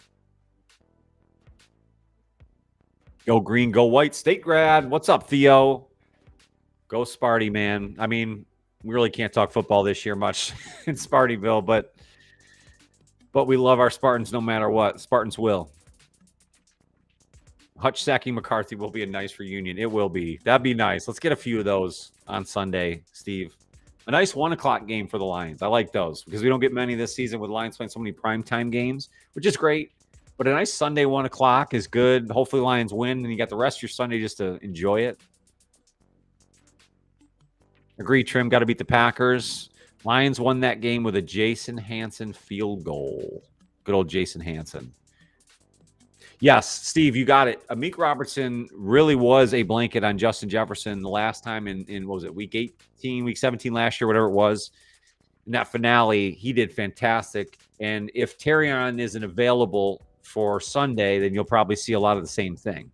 Speaker 1: Go green, go white, State grad. What's up, Theo? Go Sparty, man. I mean, we really can't talk football this year much in Spartyville, but we love our Spartans no matter what. Spartans will. Hutch sacking McCarthy will be a nice reunion. It will be. That'd be nice. Let's get a few of those on Sunday, Steve. A nice 1 o'clock game for the Lions. I like those because we don't get many this season with Lions playing so many primetime games, which is great. But a nice Sunday 1 o'clock is good. Hopefully Lions win, and you got the rest of your Sunday just to enjoy it. Agree, Trim. Got to beat the Packers. Lions won that game with a Jason Hanson field goal. Good old Jason Hanson. Yes, Steve, you got it. Amik Robertson really was a blanket on Justin Jefferson the last time in what was it, week 18, week 17 last year, whatever it was. In that finale, he did fantastic. And if Terrion isn't available for Sunday, then you'll probably see a lot of the same thing.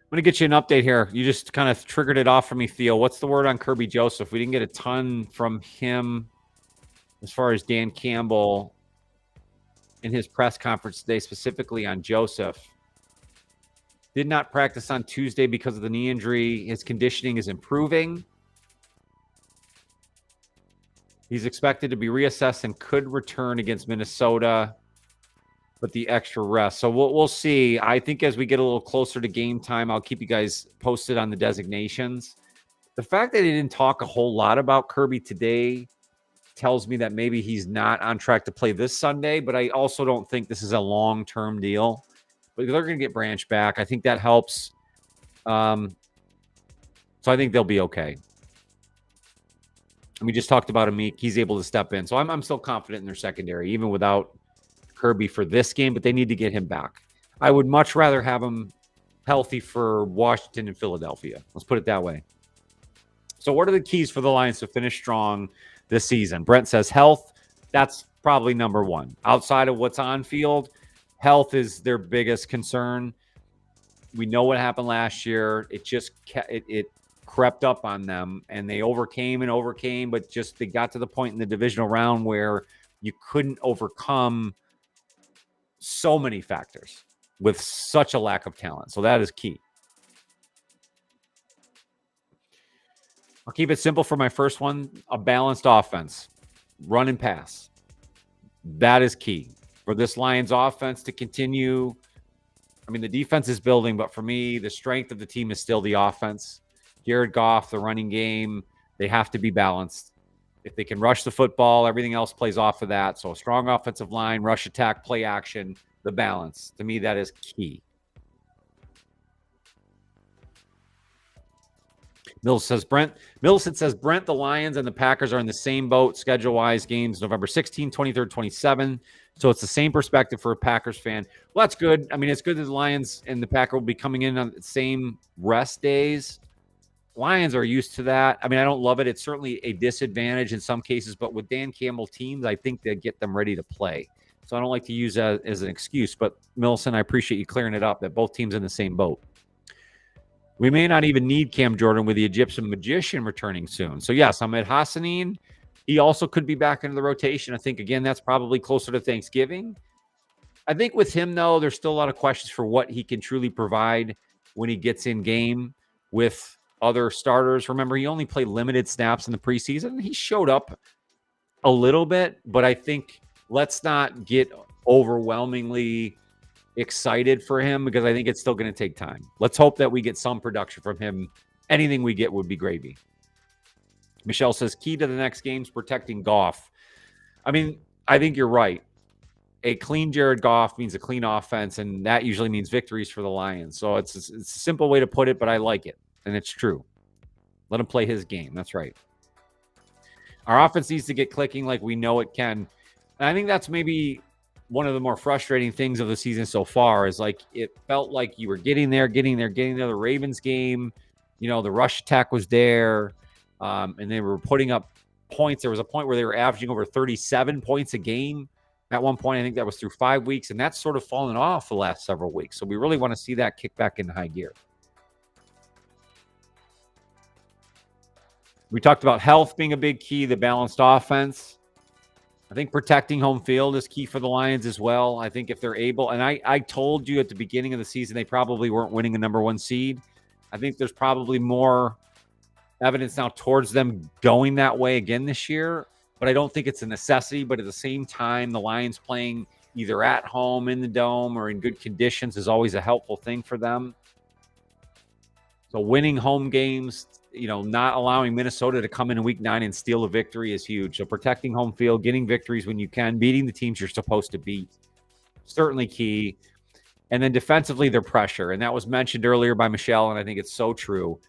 Speaker 1: I'm going to get you an update here. You just kind of triggered it off for me, Theo. What's the word on Kirby Joseph? We didn't get a ton from him as far as Dan Campbell in his press conference today, specifically on Joseph. Did not practice on Tuesday because of the knee injury. His conditioning is improving. He's expected to be reassessed and could return against Minnesota, but the extra rest. So we'll see. I think as we get a little closer to game time, I'll keep you guys posted on the designations. The fact that he didn't talk a whole lot about Kirby today tells me that maybe he's not on track to play this Sunday, but I also don't think this is a long-term deal. But they're going to get Branch back. I think that helps. So I think they'll be okay. And we just talked about Amik. He's able to step in. So I'm still confident in their secondary, even without Kirby for this game, but they need to get him back. I would much rather have him healthy for Washington and Philadelphia. Let's put it that way. So what are the keys for the Lions to finish strong this season? Brent says health. That's probably number one. Outside of what's on field, health is their biggest concern. We know what happened last year. It just it crept up on them, and they overcame, but just they got to the point in the divisional round where you couldn't overcome so many factors with such a lack of talent. So that is key. I'll keep it simple for my first one. A balanced offense, run and pass. That is key for this Lions offense to continue. I mean, the defense is building, but for me, the strength of the team is still the offense. Jared Goff, the running game, they have to be balanced. If they can rush the football, everything else plays off of that. So a strong offensive line, rush attack, play action, the balance. To me, that is key. Millicent says, Brent, the Lions and the Packers are in the same boat schedule-wise. Games November 16, 23rd, 27. So it's the same perspective for a Packers fan. Well, that's good. I mean, it's good that the Lions and the Packers will be coming in on the same rest days. Lions are used to that. I mean, I don't love it. It's certainly a disadvantage in some cases, but with Dan Campbell teams, I think they get them ready to play. So I don't like to use that as an excuse. But, Millicent, I appreciate you clearing it up that both teams are in the same boat. We may not even need Cam Jordan with the Egyptian magician returning soon. So, yes, Ahmed Hassanin, he also could be back into the rotation. I think, again, that's probably closer to Thanksgiving. I think with him, though, there's still a lot of questions for what he can truly provide when he gets in game with other starters. Remember, he only played limited snaps in the preseason. He showed up a little bit, but I think let's not get overwhelmingly excited for him because I think it's still going to take time. Let's hope that we get some production from him. Anything we get would be gravy. Michelle says, key to the next game's protecting Goff. I mean, I think you're right. A clean Jared Goff means a clean offense, and that usually means victories for the Lions. So it's a simple way to put it, but I like it, and it's true. Let him play his game. That's right. Our offense needs to get clicking like we know it can. And I think that's maybe one of the more frustrating things of the season so far is like it felt like you were getting there. The Ravens game, you know, the rush attack was there, and they were putting up points. There was a point where they were averaging over 37 points a game at one point. I think that was through 5 weeks, and that's sort of fallen off the last several weeks. So we really want to see that kick back into high gear. We talked about health being a big key, the balanced offense. I think protecting home field is key for the Lions as well. I think if they're able, and I told you at the beginning of the season, they probably weren't winning the number one seed. I think there's probably more evidence now towards them going that way again this year, but I don't think it's a necessity. But at the same time, the Lions playing either at home, in the dome, or in good conditions is always a helpful thing for them. So winning home games, you know, not allowing Minnesota to come in week 9 and steal a victory is huge. So protecting home field, getting victories when you can, beating the teams you're supposed to beat, certainly key. And then defensively, their pressure. And that was mentioned earlier by Michelle, and I think it's so true.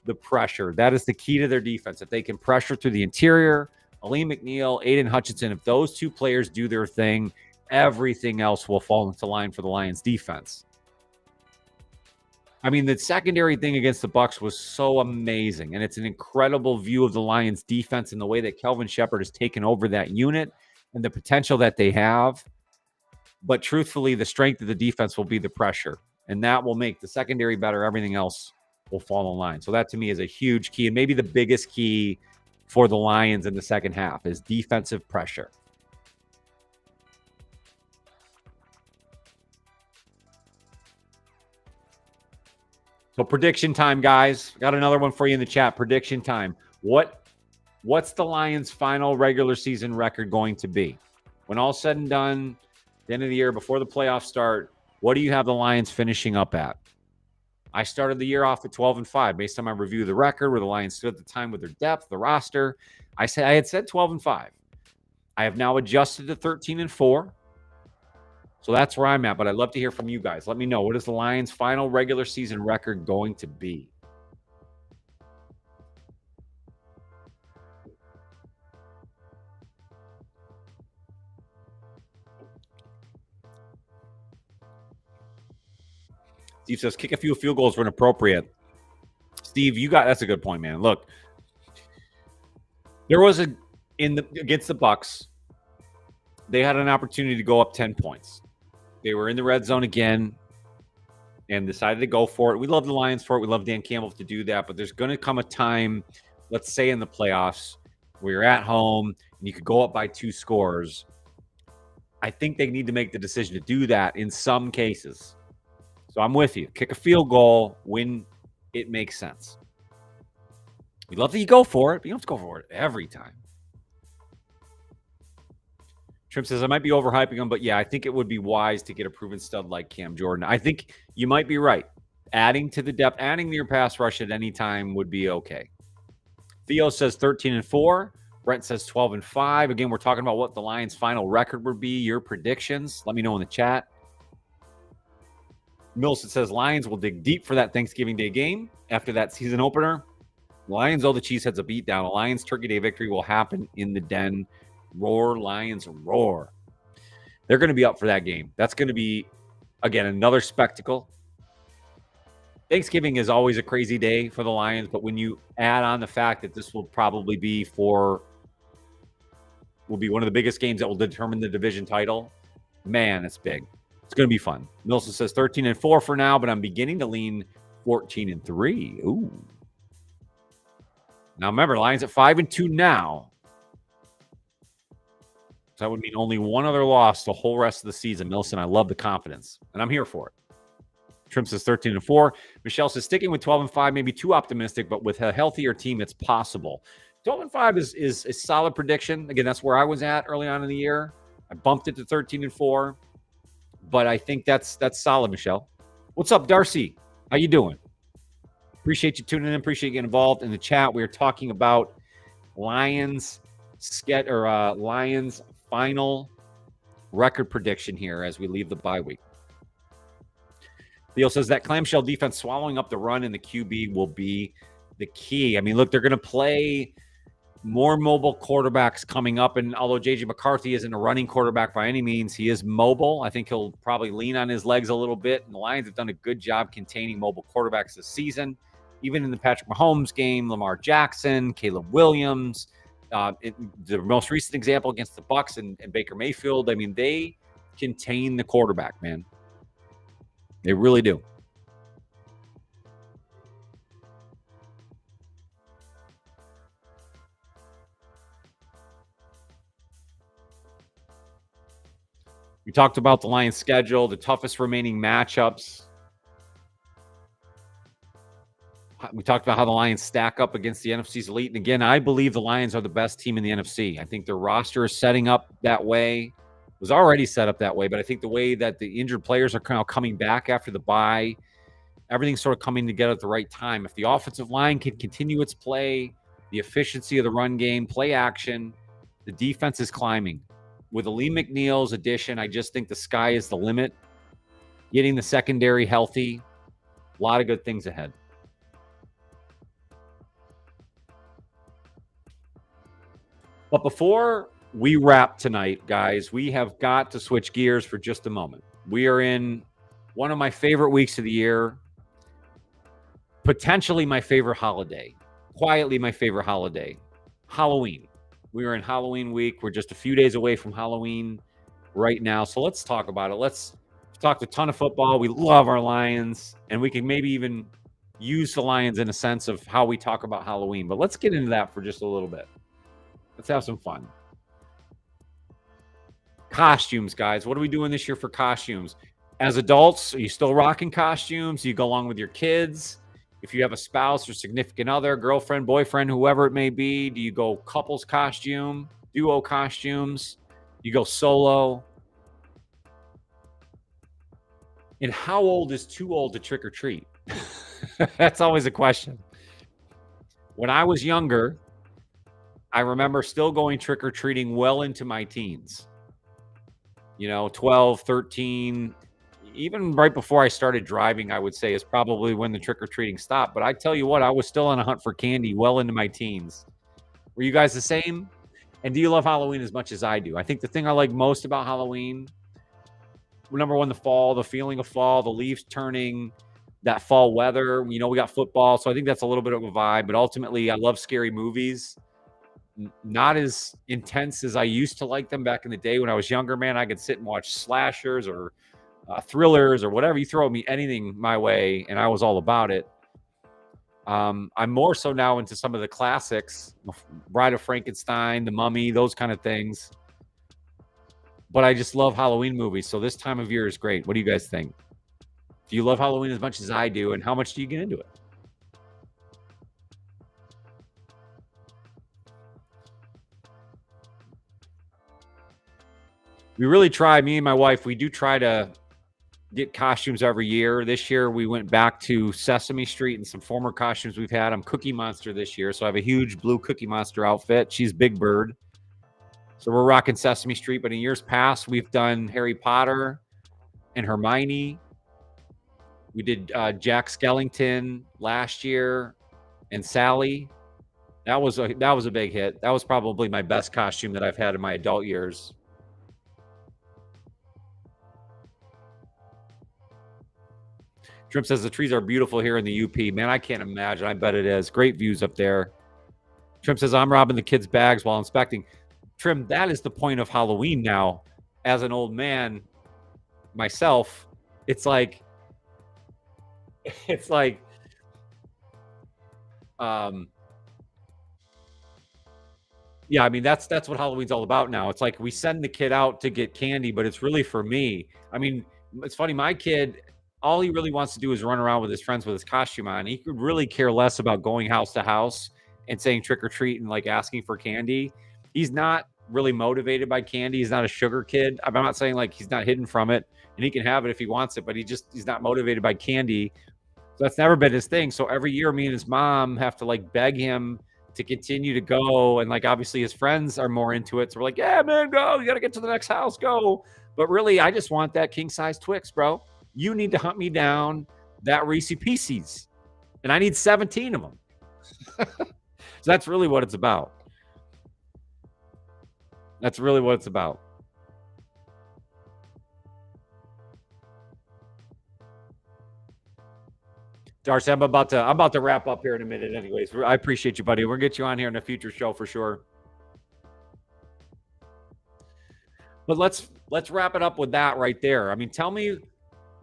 Speaker 1: The pressure, that is the key to their defense. If they can pressure through the interior, Aleem McNeil, Aiden Hutchinson, if those two players do their thing, everything else will fall into line for the Lions defense. I mean, the secondary thing against the Bucs was so amazing, and it's an incredible view of the Lions defense and the way that Kelvin Shepard has taken over that unit and the potential that they have. But truthfully, the strength of the defense will be the pressure, and that will make the secondary better. Everything else will fall in line. So that to me is a huge key, and maybe the biggest key for the Lions in the second half is defensive pressure. So prediction time, guys. Got another one for you in the chat. Prediction time. What's the Lions' final regular season record going to be? When all's said and done, the end of the year, before the playoffs start, what do you have the Lions finishing up at? I started the year off at 12-5 based on my review of the record, where the Lions stood at the time with their depth, the roster. I had said 12-5. I have now adjusted to 13-4. So that's where I'm at, but I'd love to hear from you guys. Let me know, what is the Lions' final regular season record going to be? Steve says, kick a few field goals when appropriate. Steve, that's a good point, man. Look, there was against the Bucks, they had an opportunity to go up 10 points. They were in the red zone again and decided to go for it. We love the Lions for it. We love Dan Campbell to do that, but there's going to come a time, let's say in the playoffs, where you're at home and you could go up by 2 scores. I think they need to make the decision to do that in some cases. So I'm with you. Kick a field goal when it makes sense. We love that you go for it, but you don't have to go for it every time. Trim says, I might be overhyping him, but yeah, I think it would be wise to get a proven stud like Cam Jordan. I think you might be right. Adding to the depth, adding to your pass rush at any time would be okay. Theo says 13-4. Brent says 12-5. Again, we're talking about what the Lions' final record would be. Your predictions. Let me know in the chat. Milson says Lions will dig deep for that Thanksgiving Day game after that season opener. Lions owe the Cheeseheads a beatdown. A Lions Turkey Day victory will happen in the den. Roar, Lions, roar. They're going to be up for that game. That's going to be, again, another spectacle. Thanksgiving is always a crazy day for the Lions, but when you add on the fact that this will probably be one of the biggest games that will determine the division title, man, it's big. It's going to be fun. Milson says 13-4 for now, but I'm beginning to lean 14-3. Ooh. Now remember, Lions at 5-2 now. So that would mean only one other loss the whole rest of the season. Milson, I love the confidence, and I'm here for it. Trim says 13-4. Michelle says sticking with 12-5 may be too optimistic, but with a healthier team, it's possible. 12-5 is a solid prediction. Again, that's where I was at early on in the year. I bumped it to 13-4, but I think that's solid, Michelle. What's up, Darcy? How you doing? Appreciate you tuning in. Appreciate you getting involved in the chat. We are talking about Lions final record prediction here as we leave the bye week. Theo says that clamshell defense swallowing up the run and the QB will be the key. I mean, look, they're going to play more mobile quarterbacks coming up. And although J.J. McCarthy isn't a running quarterback by any means, he is mobile. I think he'll probably lean on his legs a little bit. And the Lions have done a good job containing mobile quarterbacks this season. Even in the Patrick Mahomes game, Lamar Jackson, Caleb Williams, the most recent example against the Bucs and Baker Mayfield. I mean, they contain the quarterback, man. They really do. We talked about the Lions' schedule, the toughest remaining matchups. We talked about how the Lions stack up against the NFC's elite. And again, I believe the Lions are the best team in the NFC. I think their roster is setting up that way. It was already set up that way, but I think the way that the injured players are kind of coming back after the bye, everything's sort of coming together at the right time. If the offensive line can continue its play, the efficiency of the run game, play action, the defense is climbing. With Aleem McNeil's addition, I just think the sky is the limit. Getting the secondary healthy, a lot of good things ahead. But before we wrap tonight, guys, we have got to switch gears for just a moment. We are in one of my favorite weeks of the year, potentially my favorite holiday, quietly my favorite holiday, Halloween. We are in Halloween week. We're just a few days away from Halloween right now. So let's talk about it. Let's talk a ton of football. We love our Lions, and we can maybe even use the Lions in a sense of how we talk about Halloween. But let's get into that for just a little bit. Let's have some fun. Costumes, guys. What are we doing this year for costumes? As adults, are you still rocking costumes? Do you go along with your kids? If you have a spouse or significant other, girlfriend, boyfriend, whoever it may be, do you go couples costume, duo costumes? You go solo? And how old is too old to trick or treat? That's always a question. When I was younger, I remember still going trick-or-treating well into my teens. 12, 13, even right before I started driving, I would say is probably when the trick-or-treating stopped. But I tell you what, I was still on a hunt for candy well into my teens. Were you guys the same? And do you love Halloween as much as I do? I think the thing I like most about Halloween, number one, the fall, the feeling of fall, the leaves turning, that fall weather. We got football, so I think that's a little bit of a vibe. But ultimately, I love scary movies. Not as intense as I used to like them back in the day when I was younger, man. I could sit and watch slashers or thrillers or whatever. You throw me anything my way, and I was all about it. I'm more so now into some of the classics, Bride of Frankenstein, The Mummy, those kind of things. But I just love Halloween movies, so this time of year is great. What do you guys think? Do you love Halloween as much as I do, and how much do you get into it? We really try, me and my wife, we do try to get costumes every year. This year, we went back to Sesame Street and some former costumes we've had. I'm Cookie Monster this year, so I have a huge blue Cookie Monster outfit. She's Big Bird. So we're rocking Sesame Street, but in years past, we've done Harry Potter and Hermione. We did Jack Skellington last year and Sally. That was a big hit. That was probably my best costume that I've had in my adult years. Trim says the trees are beautiful here in the UP. Man, I can't imagine. I bet it is. Great views up there. Trim says, I'm robbing the kids' bags while inspecting. Trim, that is the point of Halloween now. As an old man myself, it's like, yeah, I mean, that's what Halloween's all about now. It's like we send the kid out to get candy, but it's really for me. I mean, it's funny. My kid, all he really wants to do is run around with his friends with his costume on. He could really care less about going house to house and saying trick or treat and like asking for candy. He's not really motivated by candy. He's not a sugar kid. I'm not saying like he's not hidden from it and he can have it if he wants it, but he's not motivated by candy. So that's never been his thing. So every year me and his mom have to like beg him to continue to go. And like, obviously his friends are more into it. So we're like, yeah, man, go. You got to get to the next house. Go. But really, I just want that king size Twix, bro. You need to hunt me down that Reese Pieces. And I need 17 of them. So that's really what it's about. That's really what it's about. Darcy, I'm about to wrap up here in a minute anyways. I appreciate you, buddy. We'll get you on here in a future show for sure. But let's wrap it up with that right there. I mean, tell me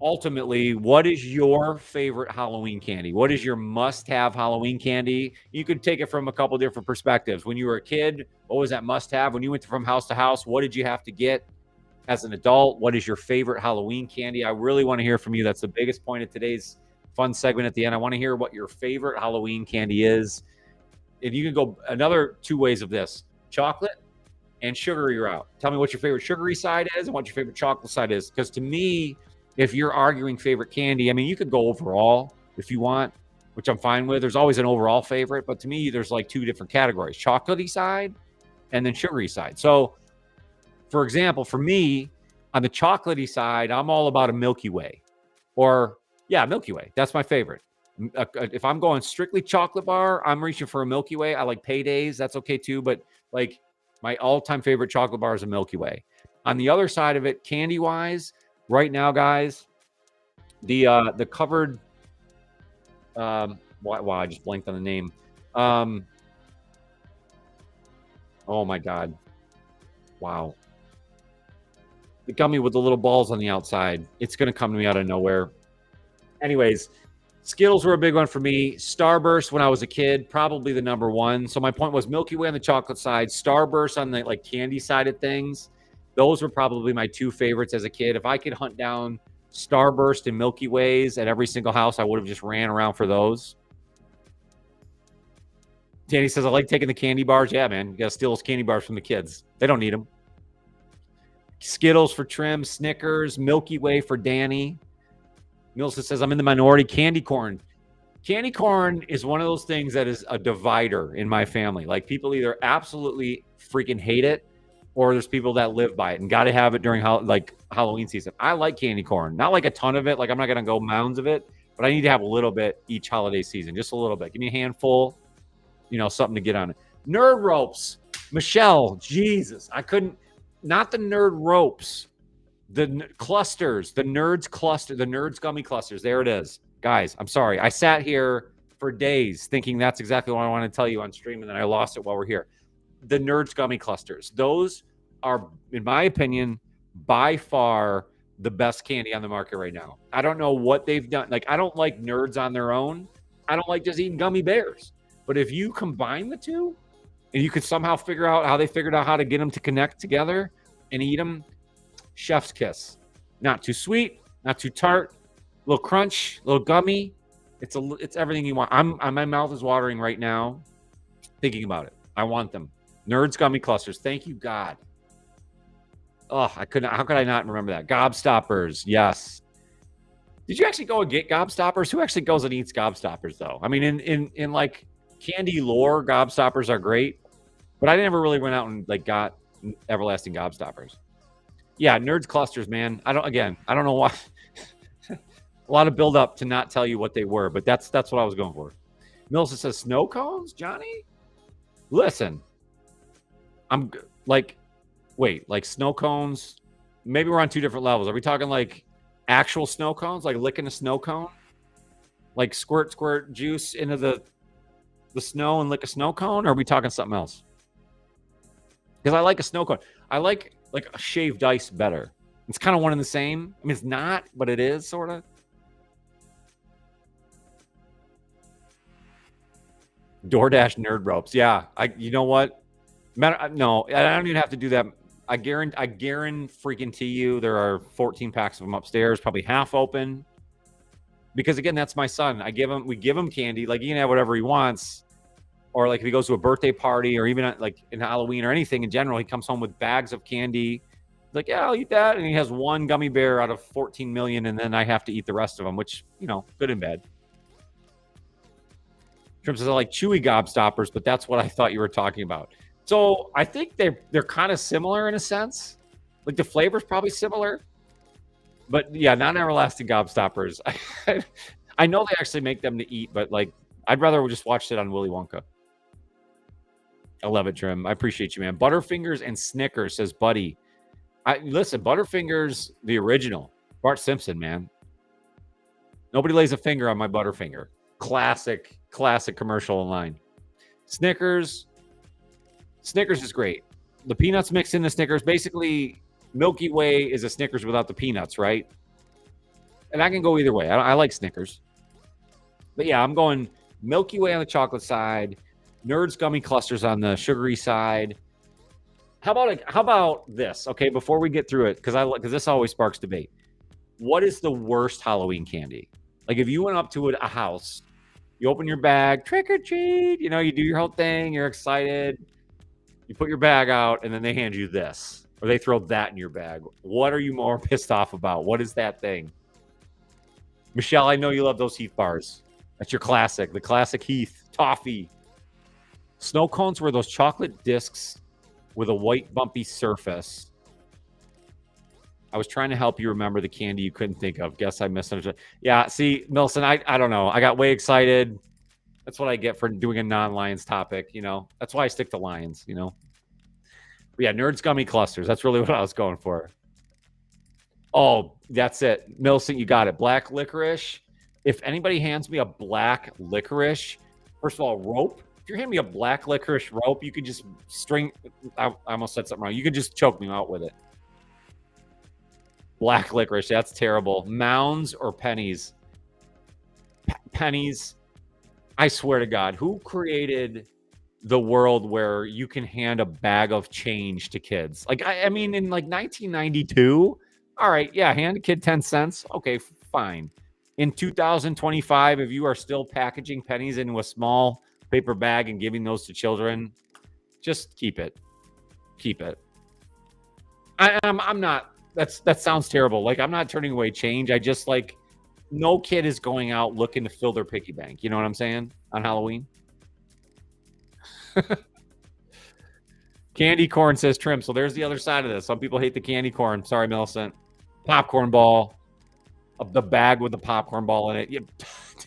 Speaker 1: ultimately, what is your favorite Halloween candy? What is your must-have Halloween candy? You could take it from a couple different perspectives. When you were a kid, what was that must-have? When you went from house to house, what did you have to get? As an adult, what is your favorite Halloween candy? I really want to hear from you. That's the biggest point of today's fun segment at the end. I want to hear what your favorite Halloween candy is. If you can go another two ways of this, chocolate and sugary route. Tell me what your favorite sugary side is and what your favorite chocolate side is. Because to me, if you're arguing favorite candy, I mean, you could go overall if you want, which I'm fine with. There's always an overall favorite, but to me, there's like two different categories, chocolatey side and then sugary side. So, for example, for me, on the chocolatey side, I'm all about a Milky Way or, yeah, Milky Way. That's my favorite. If I'm going strictly chocolate bar, I'm reaching for a Milky Way. I like Paydays. That's okay too. But like my all-time favorite chocolate bar is a Milky Way. On the other side of it, candy-wise, right now, guys, the covered wow, I just blanked on the name. Oh my God. Wow. The gummy with the little balls on the outside. It's going to come to me out of nowhere. Anyways, Skittles were a big one for me. Starburst when I was a kid, probably the number one. So my point was Milky Way on the chocolate side, Starburst on the like candy side of things. Those were probably my two favorites as a kid. If I could hunt down Starburst and Milky Ways at every single house, I would have just ran around for those. Danny says, I like taking the candy bars. Yeah, man. You got to steal those candy bars from the kids. They don't need them. Skittles for Trim, Snickers, Milky Way for Danny. Milson says, I'm in the minority. Candy corn. Candy corn is one of those things that is a divider in my family. Like people either absolutely freaking hate it, or there's people that live by it and got to have it during like Halloween season. I like candy corn, not like a ton of it. Like I'm not gonna go mounds of it, but I need to have a little bit each holiday season, just a little bit. Give me a handful, something to get on it. Nerd ropes, Michelle, Jesus, I couldn't. Not the nerd ropes, the clusters, the nerds cluster, the nerds gummy clusters. There it is. Guys, I'm sorry. I sat here for days thinking that's exactly what I want to tell you on stream, and then I lost it while we're here. The Nerds gummy clusters. Those are, in my opinion, by far the best candy on the market right now. I don't know what they've done. Like, I don't like Nerds on their own. I don't like just eating gummy bears. But if you combine the two, and you could somehow figure out how they figured out how to get them to connect together and eat them, chef's kiss. Not too sweet, not too tart. Little crunch, little gummy. It's everything you want. My mouth is watering right now thinking about it. I want them. Nerds gummy clusters. Thank you, God. Oh, how could I not remember that? Gobstoppers. Yes. Did you actually go and get Gobstoppers? Who actually goes and eats Gobstoppers though? I mean, in like candy lore, Gobstoppers are great, but I never really went out and like got everlasting Gobstoppers. Yeah, Nerds clusters, man. I don't know why. A lot of build up to not tell you what they were, but that's what I was going for. Millicent says snow cones, Johnny. Listen, I'm like, wait, like snow cones. Maybe we're on two different levels. Are we talking like actual snow cones, like licking a snow cone, like squirt juice into the snow and lick a snow cone? Or are we talking something else? Because I like a snow cone. I like a shaved ice better. It's kind of one and the same. I mean, it's not, but it is sort of. DoorDash nerd ropes. Yeah. You know what? No, I don't even have to do that. I guarantee freaking you there are 14 packs of them upstairs, probably half open. Because again, that's my son. We give him candy. Like he can have whatever he wants. Or like if he goes to a birthday party or even like in Halloween or anything in general, he comes home with bags of candy. Like, yeah, I'll eat that. And he has one gummy bear out of 14 million. And then I have to eat the rest of them, which, good and bad. Trim says I like chewy Gobstoppers, but that's what I thought you were talking about. So I think they're kind of similar in a sense. Like the flavor's probably similar. But yeah, not everlasting Gobstoppers. I know they actually make them to eat, but like I'd rather just watch it on Willy Wonka. I love it, Trim. I appreciate you, man. Butterfingers and Snickers, says Buddy. Listen, Butterfingers, the original. Bart Simpson, man. Nobody lays a finger on my Butterfinger. Classic commercial online. Snickers is great. The peanuts mixed in the Snickers. Basically, Milky Way is a Snickers without the peanuts, right? And I can go either way. I like Snickers. But yeah, I'm going Milky Way on the chocolate side, Nerds gummy clusters on the sugary side. How about this? Okay, before we get through it, because this always sparks debate. What is the worst Halloween candy? Like if you went up to a house, you open your bag, trick or treat, you do your whole thing, you're excited. You put your bag out, and then they hand you this, or they throw that in your bag. What are you more pissed off about? What is that thing? Michelle, I know you love those Heath bars. That's your classic, the classic Heath toffee. Snow cones were those chocolate discs with a white bumpy surface. I was trying to help you remember the candy you couldn't think of. Guess I misunderstood. Yeah, see, Milson, I don't know. I got way excited. That's what I get for doing a non-Lions topic, That's why I stick to Lions, But yeah, Nerds gummy clusters. That's really what I was going for. Oh, that's it. Milson, you got it. Black licorice. If anybody hands me a black licorice, first of all, rope. If you're handing me a black licorice rope, you could just I almost said something wrong. You could just choke me out with it. Black licorice. That's terrible. Mounds or pennies? Pennies. I swear to God, who created the world where you can hand a bag of change to kids? Like, I mean, in like 1992, all right, yeah, hand a kid 10 cents. Okay, fine. In 2025, if you are still packaging pennies into a small paper bag and giving those to children, just keep it. Keep it. I'm not, that sounds terrible. Like, I'm not turning away change. I just like no kid is going out looking to fill their piggy bank. You know what I'm saying? On Halloween. Candy corn says trim. So there's the other side of this. Some people hate the candy corn. Sorry, Millicent. Popcorn ball. The bag with the popcorn ball in it. You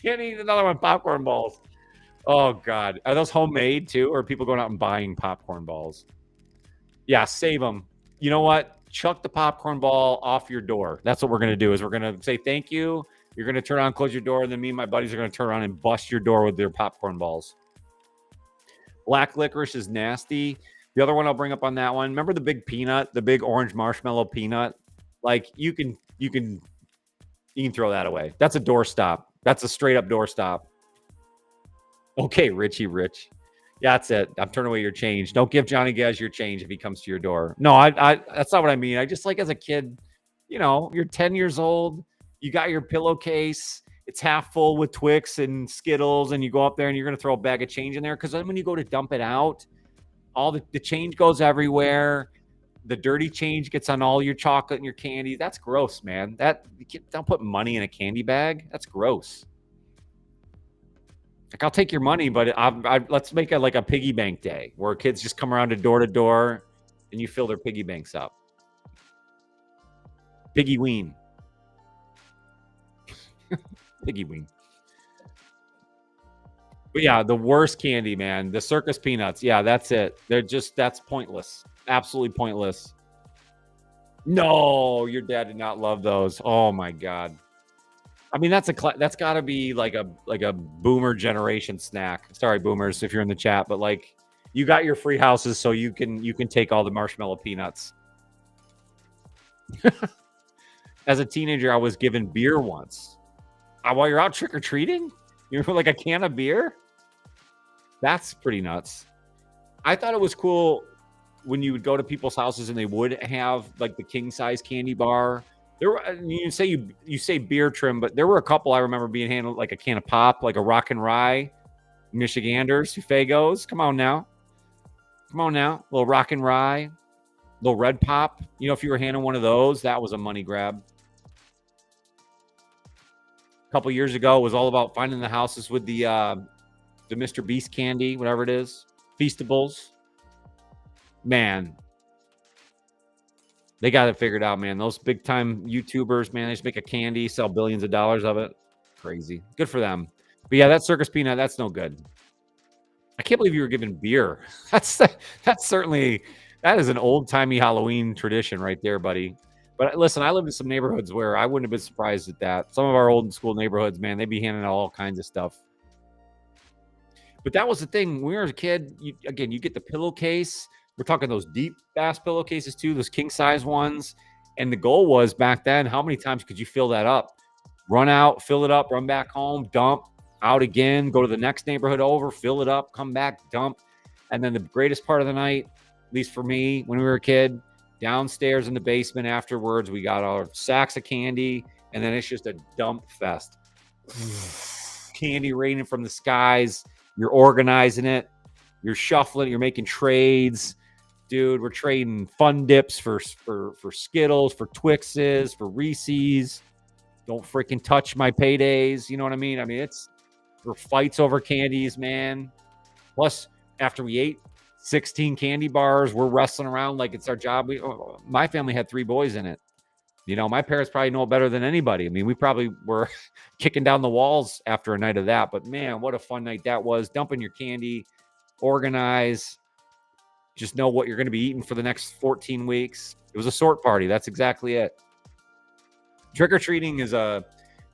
Speaker 1: can't eat another one. Popcorn balls. Oh, God. Are those homemade too? Or are people going out and buying popcorn balls? Yeah, save them. You know what? Chuck the popcorn ball off your door. That's what we're going to do is we're going to say thank you. You're going to turn around, close your door, and then me and my buddies are going to turn around and bust your door with their popcorn balls. Black licorice is nasty. The other one I'll bring up on that one. Remember the big peanut, the big orange marshmallow peanut? Like you can throw that away. That's a doorstop. That's a straight up doorstop. Okay, Richie Rich. Yeah, that's it. I'm turning away your change. Don't give Johnny Gaz your change if he comes to your door. No, I that's not what I mean. I just like as a kid, you know, you're 10 years old, you got your pillowcase, it's half full with Twix and Skittles, and you go up there and you're going to throw a bag of change in there because then when you go to dump it out, all the change goes everywhere. The dirty change gets on all your chocolate and your candy. That's gross, man. Don't put money in a candy bag. That's gross. Like, I'll take your money, but let's make it like a piggy bank day where kids just come around to door and you fill their piggy banks up. Piggy ween. Piggy ween. But yeah, the worst candy, man. The circus peanuts. Yeah, that's it. That's pointless. Absolutely pointless. No, your dad did not love those. Oh my God. I mean, that's got to be like a boomer generation snack. Sorry, boomers, if you're in the chat, but like you got your free houses, so you can take all the marshmallow peanuts. As a teenager, I was given beer once. While you're out trick or treating, you're like a can of beer. That's pretty nuts. I thought it was cool when you would go to people's houses and they would have like the king size candy bar. There were, you say beer trim, but there were a couple I remember being handled like a can of pop, like a rock and rye, Michiganders, Fagos. Come on now. Little rock and rye, little red pop. You know, if you were handing one of those, that was a money grab. A couple years ago, it was all about finding the houses with the Mr. Beast candy, whatever it is, Feastables. Man, they got it figured out, man. Those big time YouTubers, man, they just make a candy, sell billions of dollars of it. Crazy. Good for them. But yeah, that circus peanut, that's no good. I can't believe you were given beer. That's certainly, that is an old timey Halloween tradition right there, buddy. But listen, I lived in some neighborhoods where I wouldn't have been surprised at that. Some of our old school neighborhoods, man, they'd be handing out all kinds of stuff. But that was the thing. When we were a kid, you get the pillowcase. We're talking those deep bass pillowcases too, those king size ones. And the goal was back then, how many times could you fill that up? Run out, fill it up, run back home, dump, out again, go to the next neighborhood over, fill it up, come back, dump. And then the greatest part of the night, at least for me, when we were a kid, downstairs in the basement afterwards, we got our sacks of candy, and then it's just a dump fest. Candy raining from the skies. You're organizing it. You're shuffling. You're making trades. Dude, we're trading fun dips for Skittles, for Twixes, for Reese's. Don't freaking touch my paydays. You know what I mean? There were fights over candies, man. Plus, after we ate 16 candy bars, we're wrestling around like it's our job. My family had 3 boys in it. You know, my parents probably know better than anybody. I mean, we probably were kicking down the walls after a night of that. But man, what a fun night that was. Dumping your candy, organize, just know what you're going to be eating for the next 14 weeks. It was a sort party. That's exactly it. Trick-or-treating is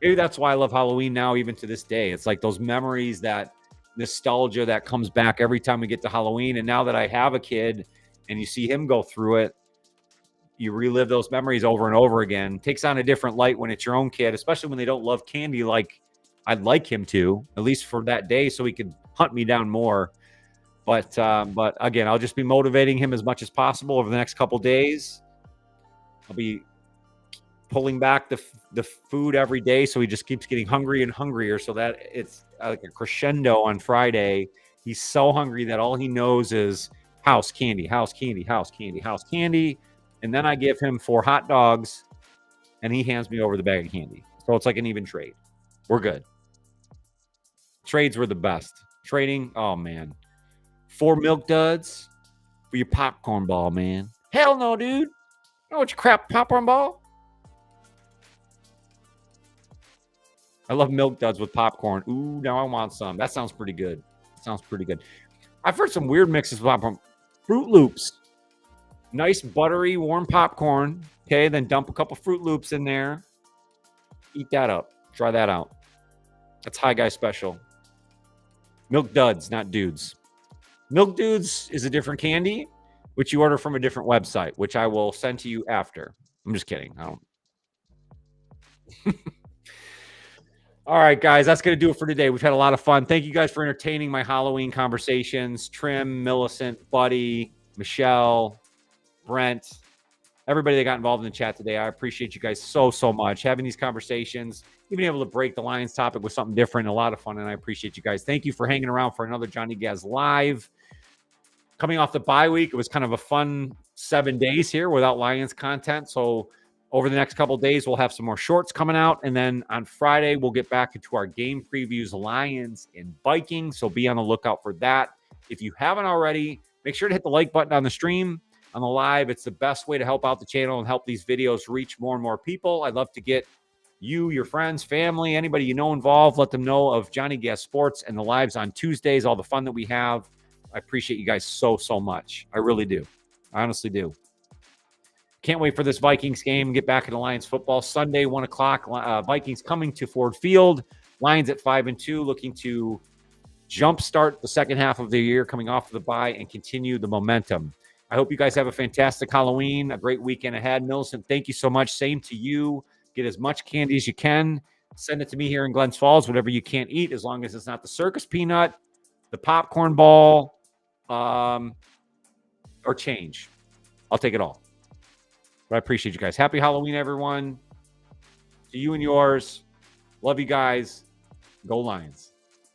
Speaker 1: maybe that's why I love Halloween now, even to this day. It's like those memories, that nostalgia that comes back every time we get to Halloween. And now that I have a kid and you see him go through it, you relive those memories over and over again. It takes on a different light when it's your own kid, especially when they don't love candy like I'd like him to, at least for that day, so he could hunt me down more. But again, I'll just be motivating him as much as possible over the next couple days. I'll be pulling back the food every day, so he just keeps getting hungry and hungrier, so that it's like a crescendo on Friday. He's so hungry that all he knows is house candy, house candy, house candy, house candy. And then I give him 4 hot dogs, and he hands me over the bag of candy. So it's like an even trade. We're good. Trades were the best. Trading, oh man. 4 milk duds for your popcorn ball, man. Hell no, dude. You know what your crap popcorn ball? I love milk duds with popcorn. Ooh, now I want some. That sounds pretty good. I've heard some weird mixes with popcorn. Fruit Loops. Nice buttery warm popcorn. Okay, then dump a couple Fruit Loops in there. Eat that up. Try that out. That's High Guy special. Milk duds, not dudes. Milk dudes is a different candy, which you order from a different website, which I will send to you after. I'm just kidding. I don't. All right, guys, that's going to do it for today. We've had a lot of fun. Thank you guys for entertaining my Halloween conversations. Trim, Millicent, Buddy, Michelle, Brent, everybody that got involved in the chat today. I appreciate you guys so much. Having these conversations, even able to break the Lions topic with something different, a lot of fun, and I appreciate you guys. Thank you for hanging around for another Johnny Gaz Live. Coming off the bye week, it was kind of a fun 7 days here without Lions content. So over the next couple of days, we'll have some more shorts coming out. And then on Friday, we'll get back into our game previews, Lions and Vikings. So be on the lookout for that. If you haven't already, make sure to hit the like button on the stream, on the live. It's the best way to help out the channel and help these videos reach more and more people. I'd love to get you, your friends, family, anybody you know involved. Let them know of Johnny Gaz Sports and the lives on Tuesdays, all the fun that we have. I appreciate you guys so much. I really do. I honestly do. Can't wait for this Vikings game. Get back into Lions football. Sunday, 1 o'clock. Vikings coming to Ford Field. Lions at 5-2, looking to jumpstart the second half of the year, coming off of the bye and continue the momentum. I hope you guys have a fantastic Halloween, a great weekend ahead. Millicent, thank you so much. Same to you. Get as much candy as you can. Send it to me here in Glens Falls, whatever you can't eat, as long as it's not the circus peanut, the popcorn ball, or change. I'll take it all. But I appreciate you guys. Happy Halloween, everyone. To you and yours. Love you guys. Go Lions.